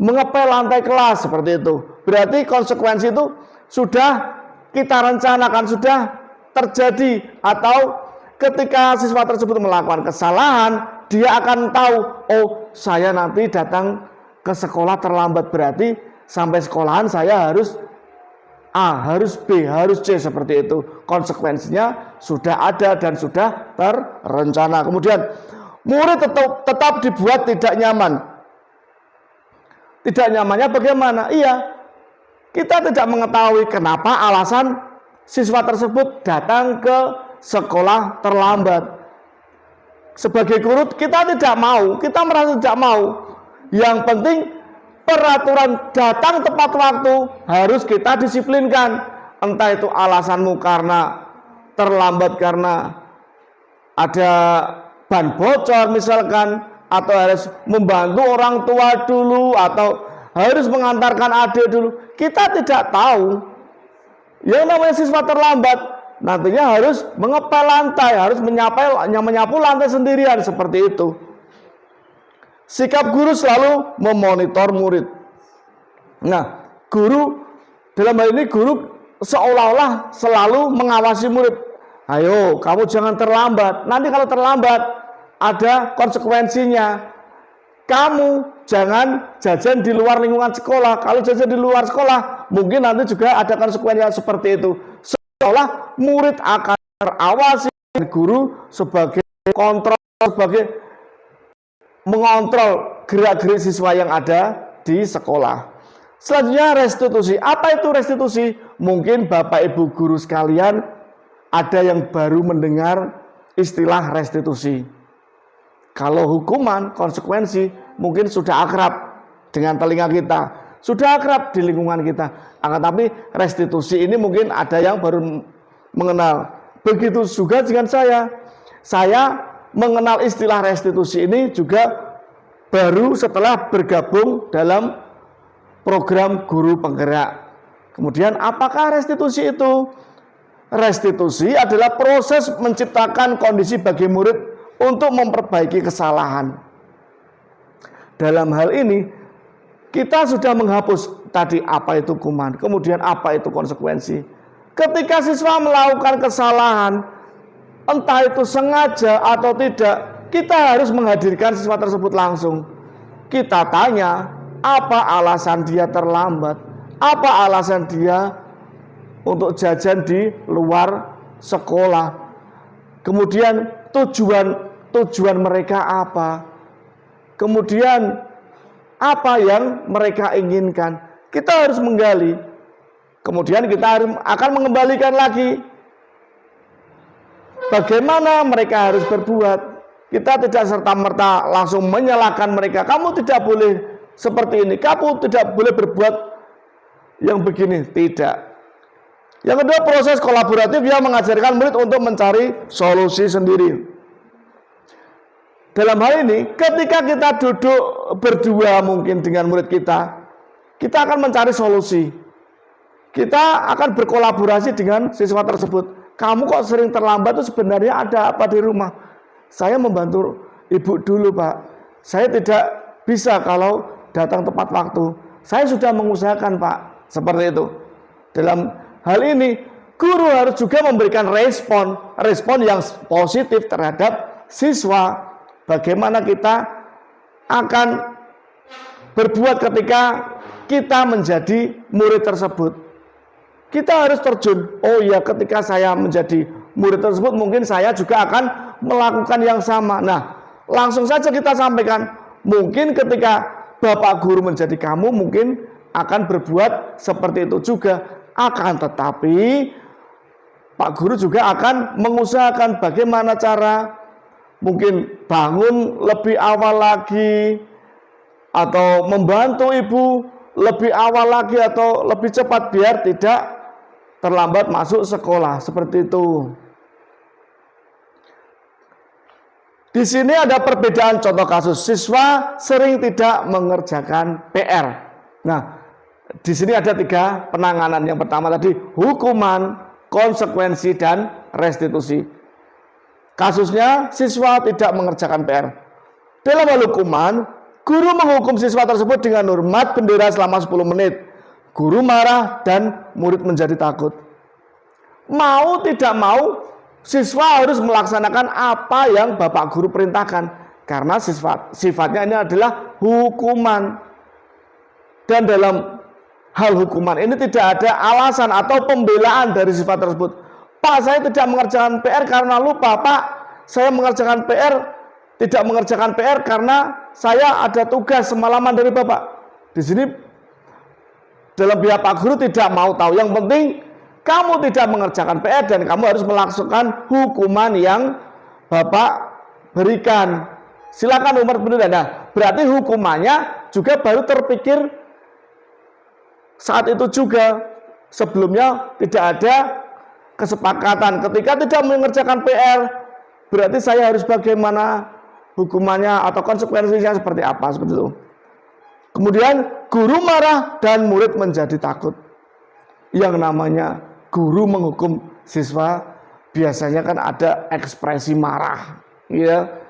mengepel lantai kelas, seperti itu. Berarti konsekuensi itu sudah kita rencanakan, sudah terjadi. Atau ketika siswa tersebut melakukan kesalahan, dia akan tahu, oh saya nanti datang ke sekolah terlambat, berarti sampai sekolahan saya harus A, harus B, harus C, seperti itu. Konsekuensinya sudah ada dan sudah terencana. Kemudian murid tetap dibuat tidak nyaman. Tidak nyamannya bagaimana? Iya, kita tidak mengetahui kenapa alasan siswa tersebut datang ke sekolah terlambat. Sebagai guru kita tidak mau, kita merasa tidak mau. Yang penting peraturan datang tepat waktu harus kita disiplinkan. Entah itu alasanmu karena terlambat karena ada ban bocor misalkan, atau harus membantu orang tua dulu, atau harus mengantarkan adik dulu. Kita tidak tahu. Yang namanya siswa terlambat nantinya harus mengepel lantai, harus menyapu lantai sendirian, seperti itu. Sikap guru selalu memonitor murid. Nah, guru dalam hal ini guru seolah-olah selalu mengawasi murid. Ayo, kamu jangan terlambat. Nanti kalau terlambat ada konsekuensinya. Kamu jangan jajan di luar lingkungan sekolah. Kalau jajan di luar sekolah, mungkin nanti juga ada konsekuensinya seperti itu. Seolah murid akan terawasi, guru sebagai kontrol, sebagai mengontrol gerak-gerik siswa yang ada di sekolah. Selanjutnya restitusi. Apa itu restitusi? Mungkin Bapak Ibu guru sekalian ada yang baru mendengar istilah restitusi. Kalau hukuman, konsekuensi mungkin sudah akrab dengan telinga kita, sudah akrab di lingkungan kita. Akan tapi restitusi ini mungkin ada yang baru mengenal. Begitu juga dengan saya. Saya mengenal istilah restitusi ini juga baru setelah bergabung dalam program guru penggerak. Kemudian apakah restitusi itu? Restitusi adalah proses menciptakan kondisi bagi murid untuk memperbaiki kesalahan. Dalam hal ini kita sudah menghapus tadi apa itu hukuman, kemudian apa itu konsekuensi. Ketika siswa melakukan kesalahan, entah itu sengaja atau tidak, kita harus menghadirkan siswa tersebut langsung. Kita tanya, apa alasan dia terlambat? Apa alasan dia untuk jajan di luar sekolah? Kemudian tujuan mereka apa? Kemudian apa yang mereka inginkan? Kita harus menggali. Kemudian kita akan mengembalikan lagi bagaimana mereka harus berbuat. Kita tidak serta-merta langsung menyalahkan mereka. Kamu tidak boleh seperti ini, kamu tidak boleh berbuat yang begini. Tidak. Yang kedua, proses kolaboratif yang mengajarkan murid untuk mencari solusi sendiri. Dalam hal ini, ketika kita duduk berdua mungkin dengan murid kita akan mencari solusi. Kita akan berkolaborasi dengan siswa tersebut. Kamu kok sering terlambat itu sebenarnya ada apa di rumah? Saya membantu ibu dulu, Pak. Saya tidak bisa kalau datang tepat waktu. Saya sudah mengusahakan, Pak. Seperti itu. Dalam hal ini, guru harus juga memberikan respon yang positif terhadap siswa. Bagaimana kita akan berbuat ketika kita menjadi murid tersebut. Kita harus terjun. Oh ya, ketika saya menjadi murid tersebut, mungkin saya juga akan melakukan yang sama. Nah, langsung saja kita sampaikan. Mungkin ketika Bapak guru menjadi kamu, mungkin akan berbuat seperti itu juga. Akan tetapi, Pak guru juga akan mengusahakan bagaimana cara mungkin bangun lebih awal lagi, atau membantu ibu lebih awal lagi atau lebih cepat biar tidak terlambat masuk sekolah, seperti itu. Di sini ada perbedaan contoh kasus. Siswa sering tidak mengerjakan PR. Nah, di sini ada 3 penanganan. Yang pertama tadi hukuman, konsekuensi, dan restitusi. Kasusnya siswa tidak mengerjakan PR. Dalam hal hukuman, guru menghukum siswa tersebut dengan hormat bendera selama 10 menit. guru marah dan murid menjadi takut. Mau tidak mau, siswa harus melaksanakan apa yang Bapak Guru perintahkan. Karena sifatnya ini adalah hukuman. Dan dalam hal hukuman ini tidak ada alasan atau pembelaan dari sifat tersebut. Pak, saya tidak mengerjakan PR karena lupa. Pak, saya mengerjakan PR, tidak mengerjakan PR karena saya ada tugas semalaman dari Bapak. Di sini dalam pihak Pak Guru tidak mau tahu. Yang penting kamu tidak mengerjakan PR dan kamu harus melaksanakan hukuman yang Bapak berikan. Silakan Umar benar. Nah, berarti hukumannya juga baru terpikir saat itu juga. Sebelumnya tidak ada kesepakatan. Ketika tidak mengerjakan PR, berarti saya harus bagaimana hukumannya atau konsekuensinya seperti apa, seperti itu. Kemudian guru marah dan murid menjadi takut. Yang namanya guru menghukum siswa biasanya kan ada ekspresi marah, ya.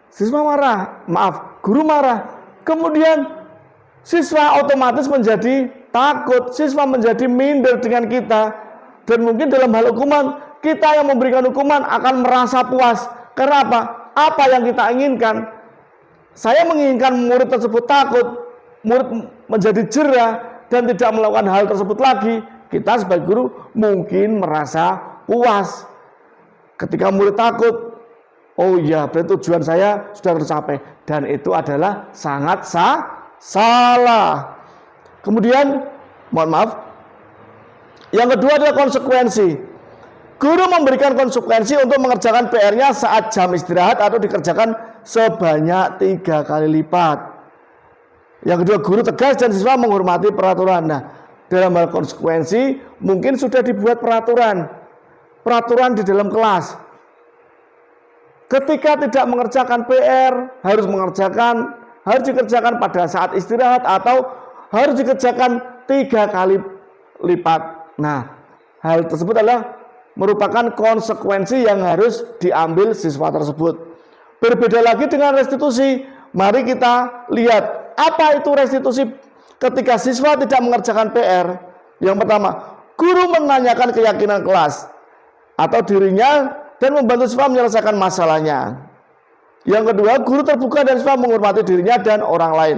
Siswa marah, maaf, guru marah. Kemudian siswa otomatis menjadi takut, siswa menjadi minder dengan kita. Dan mungkin dalam hal hukuman, kita yang memberikan hukuman akan merasa puas. Karena apa? Apa yang kita inginkan? Saya menginginkan murid tersebut takut, murid menjadi jera dan tidak melakukan hal tersebut lagi. Kita sebagai guru mungkin merasa puas. Ketika murid takut, oh iya, berarti tujuan saya sudah tercapai. Dan itu adalah sangat salah. Kemudian, mohon maaf, yang kedua adalah konsekuensi. Guru memberikan konsekuensi untuk mengerjakan PR-nya saat jam istirahat atau dikerjakan sebanyak 3 kali lipat. Yang kedua, guru tegas dan siswa menghormati peraturan. Nah, dalam hal konsekuensi mungkin sudah dibuat peraturan di dalam kelas. Ketika tidak mengerjakan PR, harus dikerjakan pada saat istirahat atau harus dikerjakan 3 kali lipat. Nah, hal tersebut adalah merupakan konsekuensi yang harus diambil siswa tersebut. Berbeda lagi dengan restitusi. Mari kita lihat apa itu restitusi ketika siswa tidak mengerjakan PR. Yang pertama, guru menanyakan keyakinan kelas atau dirinya dan membantu siswa menyelesaikan masalahnya. Yang kedua, guru terbuka dan siswa menghormati dirinya dan orang lain.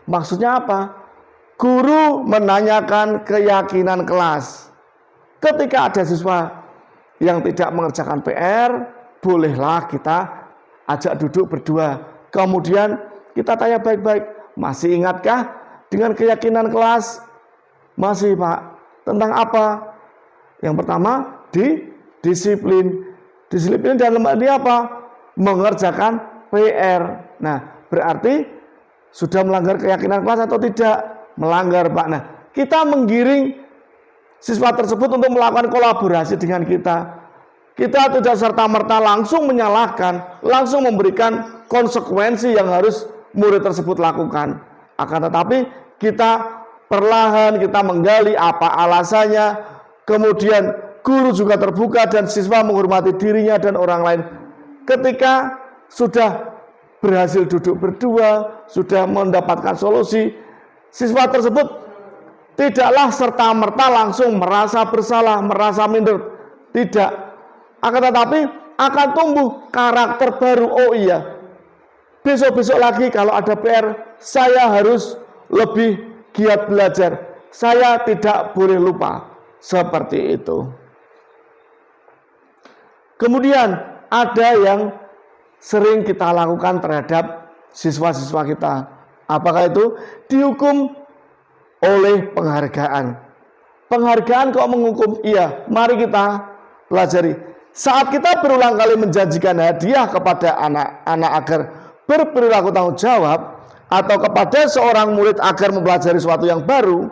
Maksudnya apa? Guru menanyakan keyakinan kelas. Ketika ada siswa yang tidak mengerjakan PR, bolehlah kita ajak duduk berdua. Kemudian kita tanya baik-baik, masih ingatkah dengan keyakinan kelas? Masih, Pak. Tentang apa? Yang pertama, disiplin. Disiplin dalam arti apa? Mengerjakan PR. Nah, berarti sudah melanggar keyakinan kelas atau tidak? Melanggar, Pak. Nah, kita menggiring siswa tersebut untuk melakukan kolaborasi dengan kita. Kita tidak serta-merta langsung menyalahkan, langsung memberikan konsekuensi yang harus murid tersebut lakukan. Akan tetapi kita perlahan kita menggali apa alasannya, kemudian guru juga terbuka dan siswa menghormati dirinya dan orang lain. Ketika sudah berhasil duduk berdua, sudah mendapatkan solusi, siswa tersebut tidaklah serta-merta langsung merasa bersalah, merasa minder. Tidak. Akan tetapi akan tumbuh karakter baru. Oh iya, besok-besok lagi kalau ada PR, saya harus lebih giat belajar. Saya tidak boleh lupa. Seperti itu. Kemudian ada yang sering kita lakukan terhadap siswa-siswa kita. Apakah itu? Dihukum oleh penghargaan. Penghargaan kok menghukum? Iya, mari kita pelajari. Saat kita berulang kali menjanjikan hadiah kepada anak-anak agar berperilaku tanggung jawab, atau kepada seorang murid agar mempelajari sesuatu yang baru,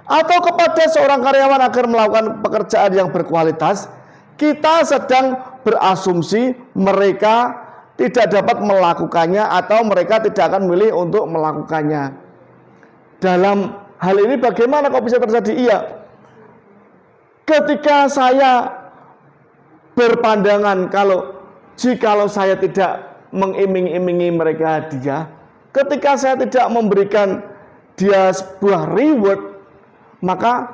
atau kepada seorang karyawan agar melakukan pekerjaan yang berkualitas, kita sedang berasumsi mereka tidak dapat melakukannya atau mereka tidak akan memilih untuk melakukannya. Dalam hal ini bagaimana kok bisa terjadi? Iya, ketika saya berpandangan jikalau saya tidak mengiming-imingi mereka hadiah, ketika saya tidak memberikan dia sebuah reward, maka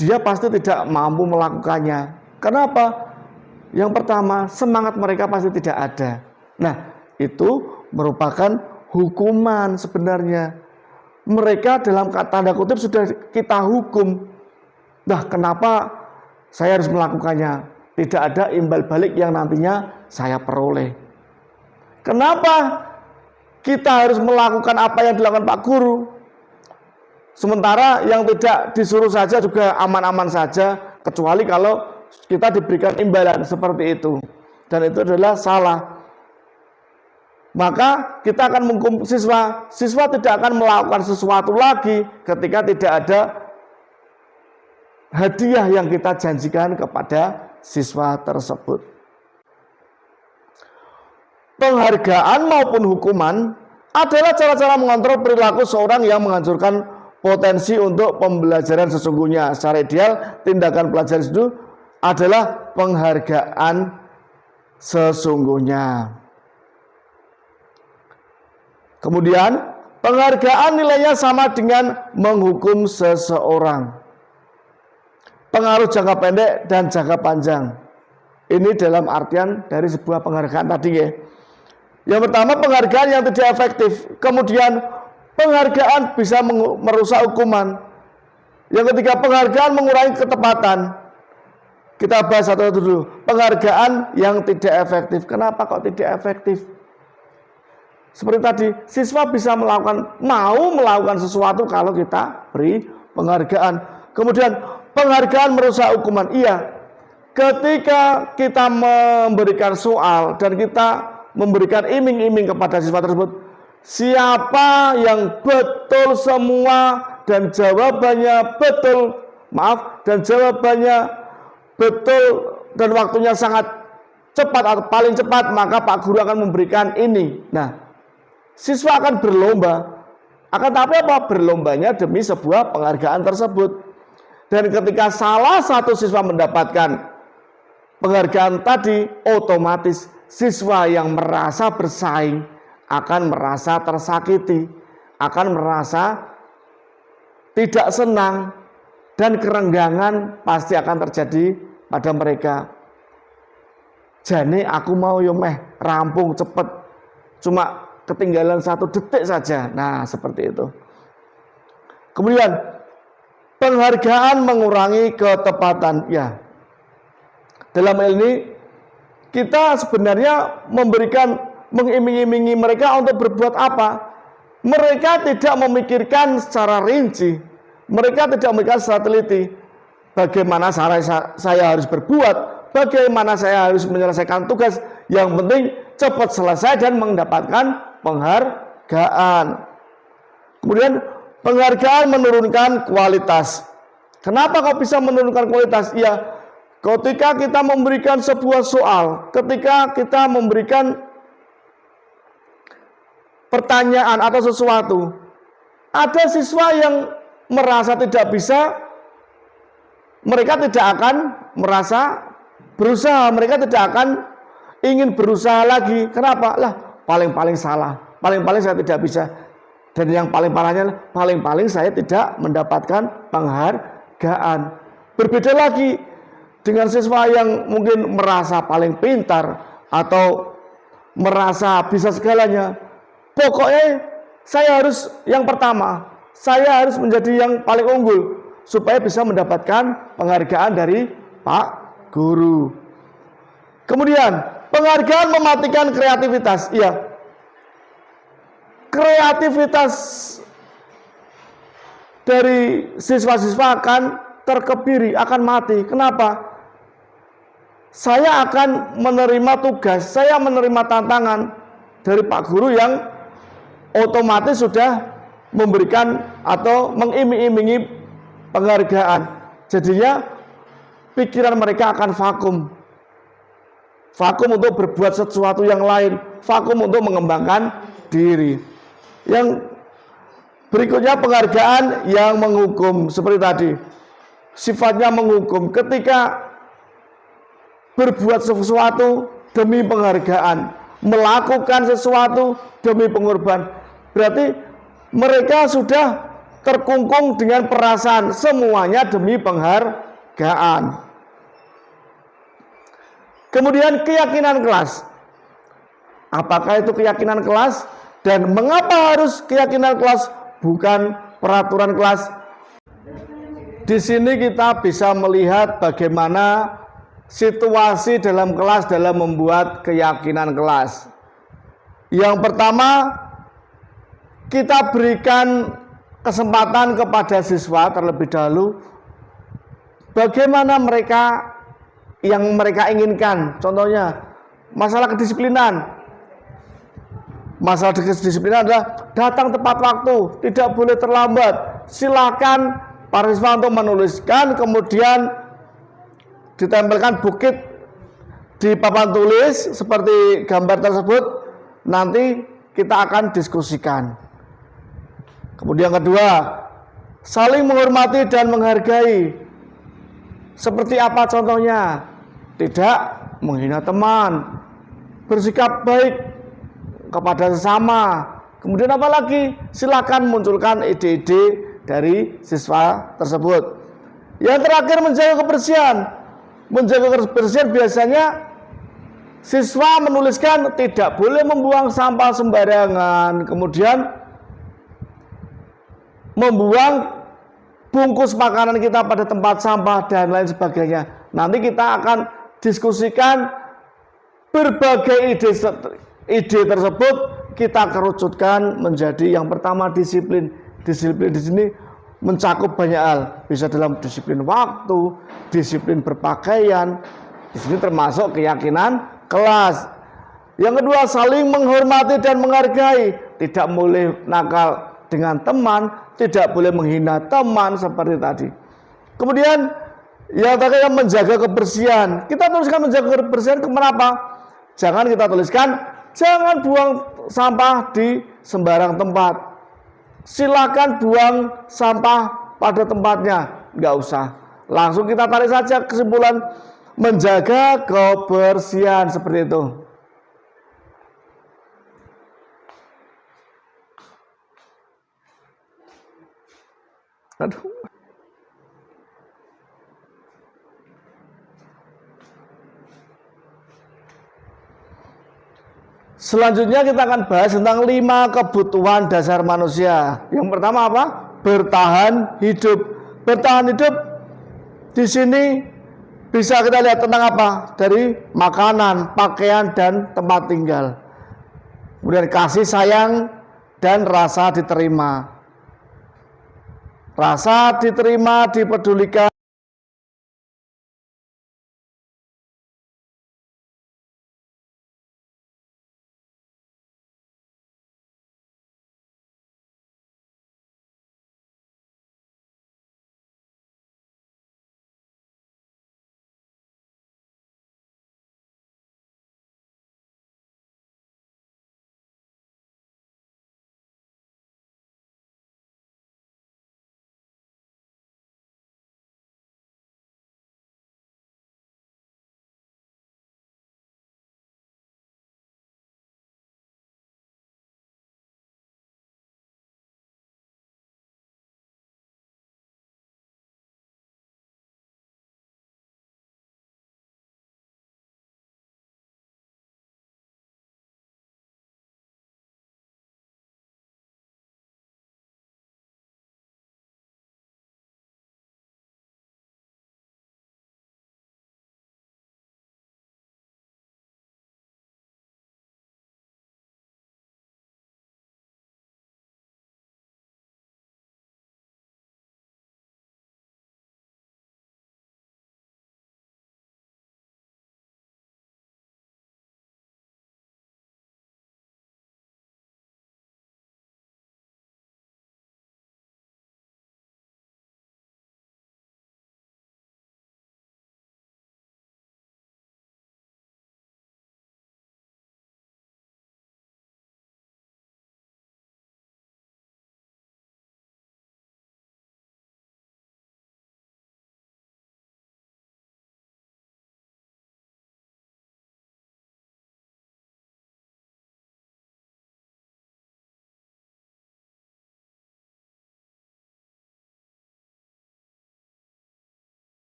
dia pasti tidak mampu melakukannya. Kenapa? Yang pertama, semangat mereka pasti tidak ada. Nah, itu merupakan hukuman sebenarnya. Mereka dalam tanda kutip sudah kita hukum. Nah, kenapa saya harus melakukannya? Tidak ada imbal balik yang nantinya saya peroleh. Kenapa kita harus melakukan apa yang dilakukan Pak Guru? Sementara yang tidak disuruh saja juga aman-aman saja, kecuali kalau kita diberikan imbalan seperti itu. Dan itu adalah salah. Maka kita akan menghukum siswa. Siswa tidak akan melakukan sesuatu lagi ketika tidak ada hadiah yang kita janjikan kepada siswa tersebut. Penghargaan maupun hukuman adalah cara-cara mengontrol perilaku seorang yang menghancurkan potensi untuk pembelajaran sesungguhnya. Secara ideal, tindakan pelajaran itu adalah penghargaan sesungguhnya. Kemudian, penghargaan nilainya sama dengan menghukum seseorang. Pengaruh jangka pendek dan jangka panjang. Ini dalam artian dari sebuah penghargaan tadi ya. Yang pertama, penghargaan yang tidak efektif. Kemudian, penghargaan bisa merusak hukuman. Yang ketiga, penghargaan mengurangi ketepatan. Kita bahas satu-satu dulu. Penghargaan yang tidak efektif. Kenapa kok tidak efektif? Seperti tadi, siswa bisa mau melakukan sesuatu kalau kita beri penghargaan. Kemudian, penghargaan merusak hukuman. Iya, ketika kita memberikan soal dan kita memberikan iming-iming kepada siswa tersebut, siapa yang betul semua dan jawabannya betul, dan jawabannya betul dan waktunya sangat cepat atau paling cepat, maka Pak Guru akan memberikan ini. Nah, siswa akan berlomba. Akan tapi apa? Berlombanya demi sebuah penghargaan tersebut. Dan ketika salah satu siswa mendapatkan penghargaan tadi, otomatis siswa yang merasa bersaing akan merasa tersakiti, akan merasa tidak senang, dan kerenggangan pasti akan terjadi pada mereka. Jane aku mau yo meh rampung cepet, cuma ketinggalan 1 detik saja. Nah, seperti itu. Kemudian, penghargaan mengurangi ketepatan. Ya, dalam hal ini kita sebenarnya mengiming-imingi mereka untuk berbuat apa? Mereka tidak memikirkan secara rinci. Mereka tidak memikirkan secara teliti. Bagaimana saya harus berbuat? Bagaimana saya harus menyelesaikan tugas? Yang penting cepat selesai dan mendapatkan penghargaan. Kemudian penghargaan menurunkan kualitas. Kenapa kok bisa menurunkan kualitas? Ya, ketika kita memberikan sebuah soal, ketika kita memberikan pertanyaan atau sesuatu, ada siswa yang merasa tidak bisa, mereka tidak akan merasa berusaha, mereka tidak akan ingin berusaha lagi. Kenapa? Lah, paling-paling salah, paling-paling saya tidak bisa. Dan yang paling parahnya, paling-paling saya tidak mendapatkan penghargaan. Berbeda lagi dengan siswa yang mungkin merasa paling pintar atau merasa bisa segalanya. Pokoknya saya harus yang pertama, saya harus menjadi yang paling unggul supaya bisa mendapatkan penghargaan dari Pak Guru. Kemudian, penghargaan mematikan kreativitas. Iya, kreativitas dari siswa-siswa akan terkebiri, akan mati. Kenapa? Saya akan menerima tugas, saya menerima tantangan dari Pak Guru yang otomatis sudah memberikan atau mengiming-imingi penghargaan. Jadinya pikiran mereka akan vakum. Vakum untuk berbuat sesuatu yang lain, vakum untuk mengembangkan diri. Yang berikutnya penghargaan yang menghukum, seperti tadi. Sifatnya menghukum ketika berbuat sesuatu demi penghargaan, melakukan sesuatu demi pengorbanan. Berarti mereka sudah terkungkung dengan perasaan, semuanya demi penghargaan. Kemudian keyakinan kelas. Apakah itu keyakinan kelas? Dan mengapa harus keyakinan kelas, bukan peraturan kelas? Di sini kita bisa melihat bagaimana situasi dalam kelas dalam membuat keyakinan kelas. Yang pertama, kita berikan kesempatan kepada siswa terlebih dahulu bagaimana yang mereka inginkan. Contohnya, masalah kedisiplinan. Masalah kedisiplinan adalah datang tepat waktu, tidak boleh terlambat. Silakan para siswa untuk menuliskan, kemudian ditempelkan bukit di papan tulis seperti gambar tersebut. Nanti kita akan diskusikan. Kemudian kedua, saling menghormati dan menghargai. Seperti apa contohnya? Tidak menghina teman, bersikap baik kepada sesama. Kemudian apa lagi? Silakan munculkan ide-ide dari siswa tersebut. Yang terakhir, menjaga kebersihan. Menjaga kebersihan biasanya siswa menuliskan tidak boleh membuang sampah sembarangan. Kemudian membuang bungkus makanan kita pada tempat sampah dan lain sebagainya. Nanti kita akan diskusikan berbagai ide tersebut, kita kerucutkan menjadi yang pertama disiplin. Disiplin di sini mencakup banyak hal, bisa dalam disiplin waktu, disiplin berpakaian. Di sini termasuk keyakinan kelas. Yang kedua, saling menghormati dan menghargai. Tidak boleh nakal dengan teman, tidak boleh menghina teman seperti tadi. Kemudian yang terakhir, menjaga kebersihan. Kita tuliskan menjaga kebersihan kenapa? Jangan kita tuliskan jangan buang sampah di sembarang tempat. Silakan buang sampah pada tempatnya, nggak usah. Langsung kita tarik saja kesimpulan menjaga kebersihan seperti itu. Aduh. Selanjutnya kita akan bahas tentang 5 kebutuhan dasar manusia. Yang pertama apa? Bertahan hidup. Bertahan hidup di sini bisa kita lihat tentang apa? Dari makanan, pakaian, dan tempat tinggal. Kemudian kasih sayang dan rasa diterima. Rasa diterima, dipedulikan.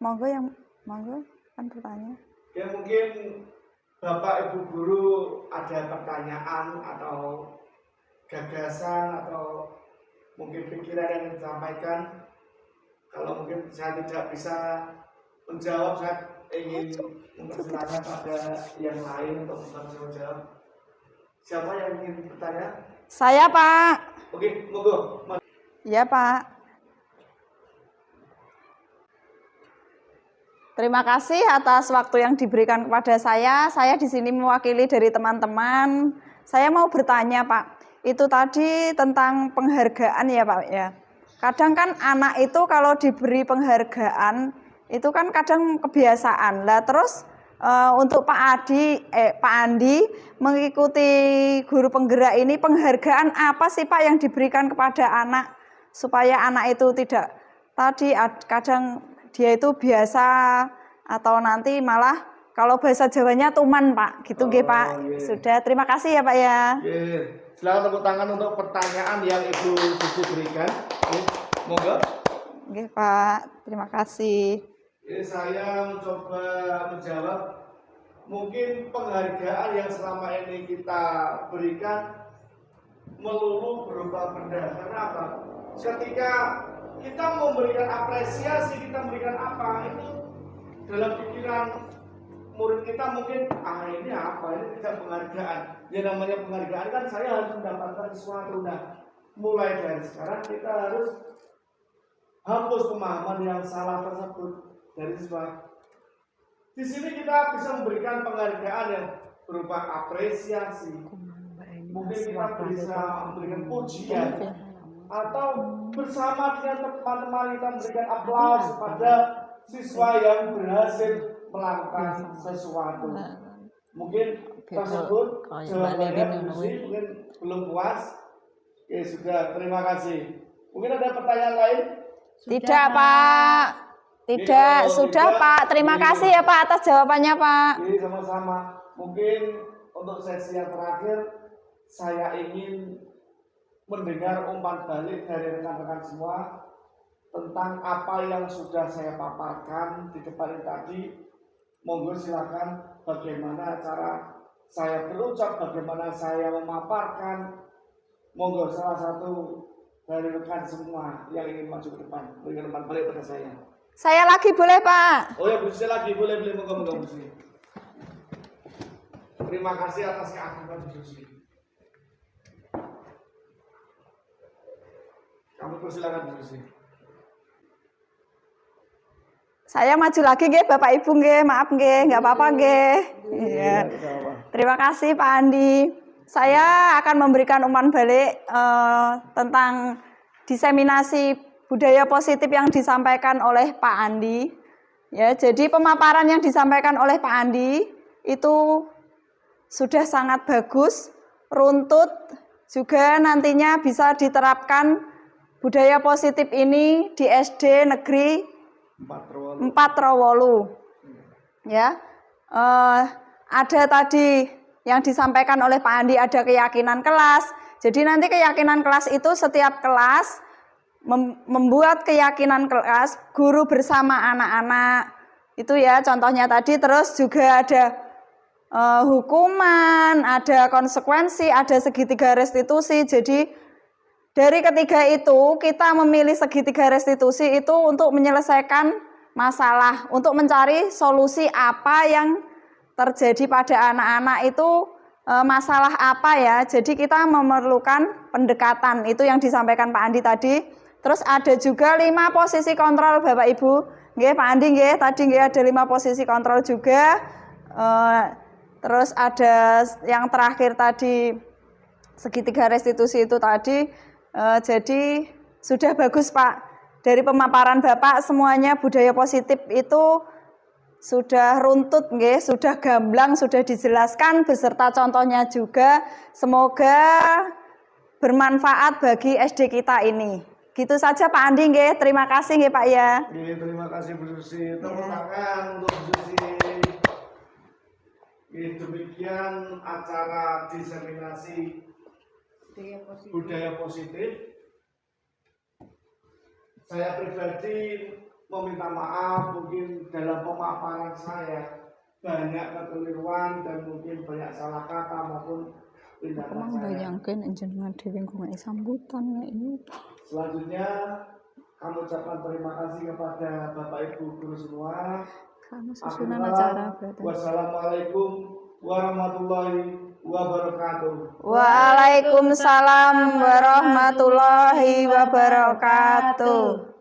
monggo kan bertanya. Ya mungkin Bapak Ibu guru ada pertanyaan atau gagasan atau mungkin pikiran yang disampaikan. Kalau mungkin saya tidak bisa menjawab, saya ingin mempersilahkan pada yang lain untuk menjawab. Siapa yang ingin bertanya? Saya, Pak. Oke, monggo. Iya, Pak. Terima kasih atas waktu yang diberikan kepada saya. Saya di sini mewakili dari teman-teman. Saya mau bertanya, Pak. Itu tadi tentang penghargaan ya, Pak ya. Kadang kan anak itu kalau diberi penghargaan itu kan kadang kebiasaan. Lah terus untuk Pak Andi mengikuti guru penggerak ini, penghargaan apa sih Pak yang diberikan kepada anak supaya anak itu tidak tadi kadang dia itu biasa atau nanti malah kalau bahasa Jawanya tuman Pak, gitu nggih Pak. Yeah. Sudah, terima kasih ya Pak ya. Yeah. Silakan tepuk tangan untuk pertanyaan yang Ibu Susi berikan. Monggo. Nggih Pak, terima kasih. Saya mencoba menjawab. Mungkin penghargaan yang selama ini kita berikan melulu berupa benda. Karena apa? Ketika kita memberikan apresiasi, kita memberikan apa, itu dalam pikiran murid kita mungkin ini apa, ini tidak penghargaan. Ya namanya penghargaan kan saya harus mendapatkan sesuatu. Nah, mulai dari sekarang kita harus hapus pemahaman yang salah tersebut dari siswa. Di sini kita bisa memberikan penghargaan yang berupa apresiasi. Mungkin kita bisa memberikan pujian atau bersama dengan teman-teman kita memberikan aplaus kepada siswa yang berhasil melakukan sesuatu. Mungkin tersebut jawabannya mungkin belum puas. Oke, sudah, terima kasih. Mungkin ada pertanyaan lain? Tidak Pak, tidak, sudah Pak. Terima kasih ya Pak atas jawabannya Pak. Jadi sama-sama. Mungkin untuk sesi yang terakhir saya ingin mendengar umpan balik dari rekan-rekan semua tentang apa yang sudah saya paparkan di depan ini tadi. Monggo silakan bagaimana cara saya berucap, bagaimana saya memaparkan. Monggo salah satu dari rekan semua yang ingin maju ke depan berikan umpan balik pada saya. Saya lagi boleh Pak? Oh ya Bu Susi lagi boleh monggo Bu Susi. Terima kasih atas keakraban Bu Susi. Kamu persilakan Bu Susi. Saya maju lagi nggih Bapak Ibu nggih, maaf nggih, nggak apa-apa nggih. Iya. Terima kasih Pak Andi. Saya akan memberikan umpan balik tentang diseminasi budaya positif yang disampaikan oleh Pak Andi. Ya, jadi pemaparan yang disampaikan oleh Pak Andi itu sudah sangat bagus, runtut, juga nantinya bisa diterapkan budaya positif ini di SD Negeri 4 Trowolu. Ya, ada tadi yang disampaikan oleh Pak Andi, ada keyakinan kelas. Jadi nanti keyakinan kelas itu setiap kelas membuat keyakinan kelas, guru bersama anak-anak. Itu ya contohnya tadi, terus juga ada hukuman, ada konsekuensi, ada segitiga restitusi. Jadi dari ketiga itu kita memilih segitiga restitusi itu untuk menyelesaikan masalah, untuk mencari solusi apa yang terjadi pada anak-anak itu, masalah apa ya. Jadi kita memerlukan pendekatan, itu yang disampaikan Pak Andi tadi. Terus ada juga 5 posisi kontrol Bapak Ibu. Nggih Pak Andi nggih, tadi nggih ada 5 posisi kontrol juga. Terus ada yang terakhir tadi segitiga restitusi itu tadi. Jadi sudah bagus Pak. Dari pemaparan Bapak semuanya budaya positif itu sudah runtut nggih, sudah gamblang, sudah dijelaskan beserta contohnya juga. Semoga bermanfaat bagi SD kita ini. Gitu saja Pak Andi nggih. Terima kasih nggih Pak ya. Terima kasih Bu Susi. Tepuk tangan untuk Bu Susi. Demikian acara diseminasi budaya positif. Saya pribadi meminta maaf mungkin dalam pemaparan saya banyak kekeliruan dan mungkin banyak salah kata maupun tindakan Emang saya. bayangkan jenengan dhewe kok sambutan ini. Selanjutnya kami ucapkan terima kasih kepada Bapak Ibu guru semua. Karena susunan acara berarti. Wassalamualaikum warahmatullahi wabarakatuh. Waalaikumsalam warahmatullahi wabarakatuh.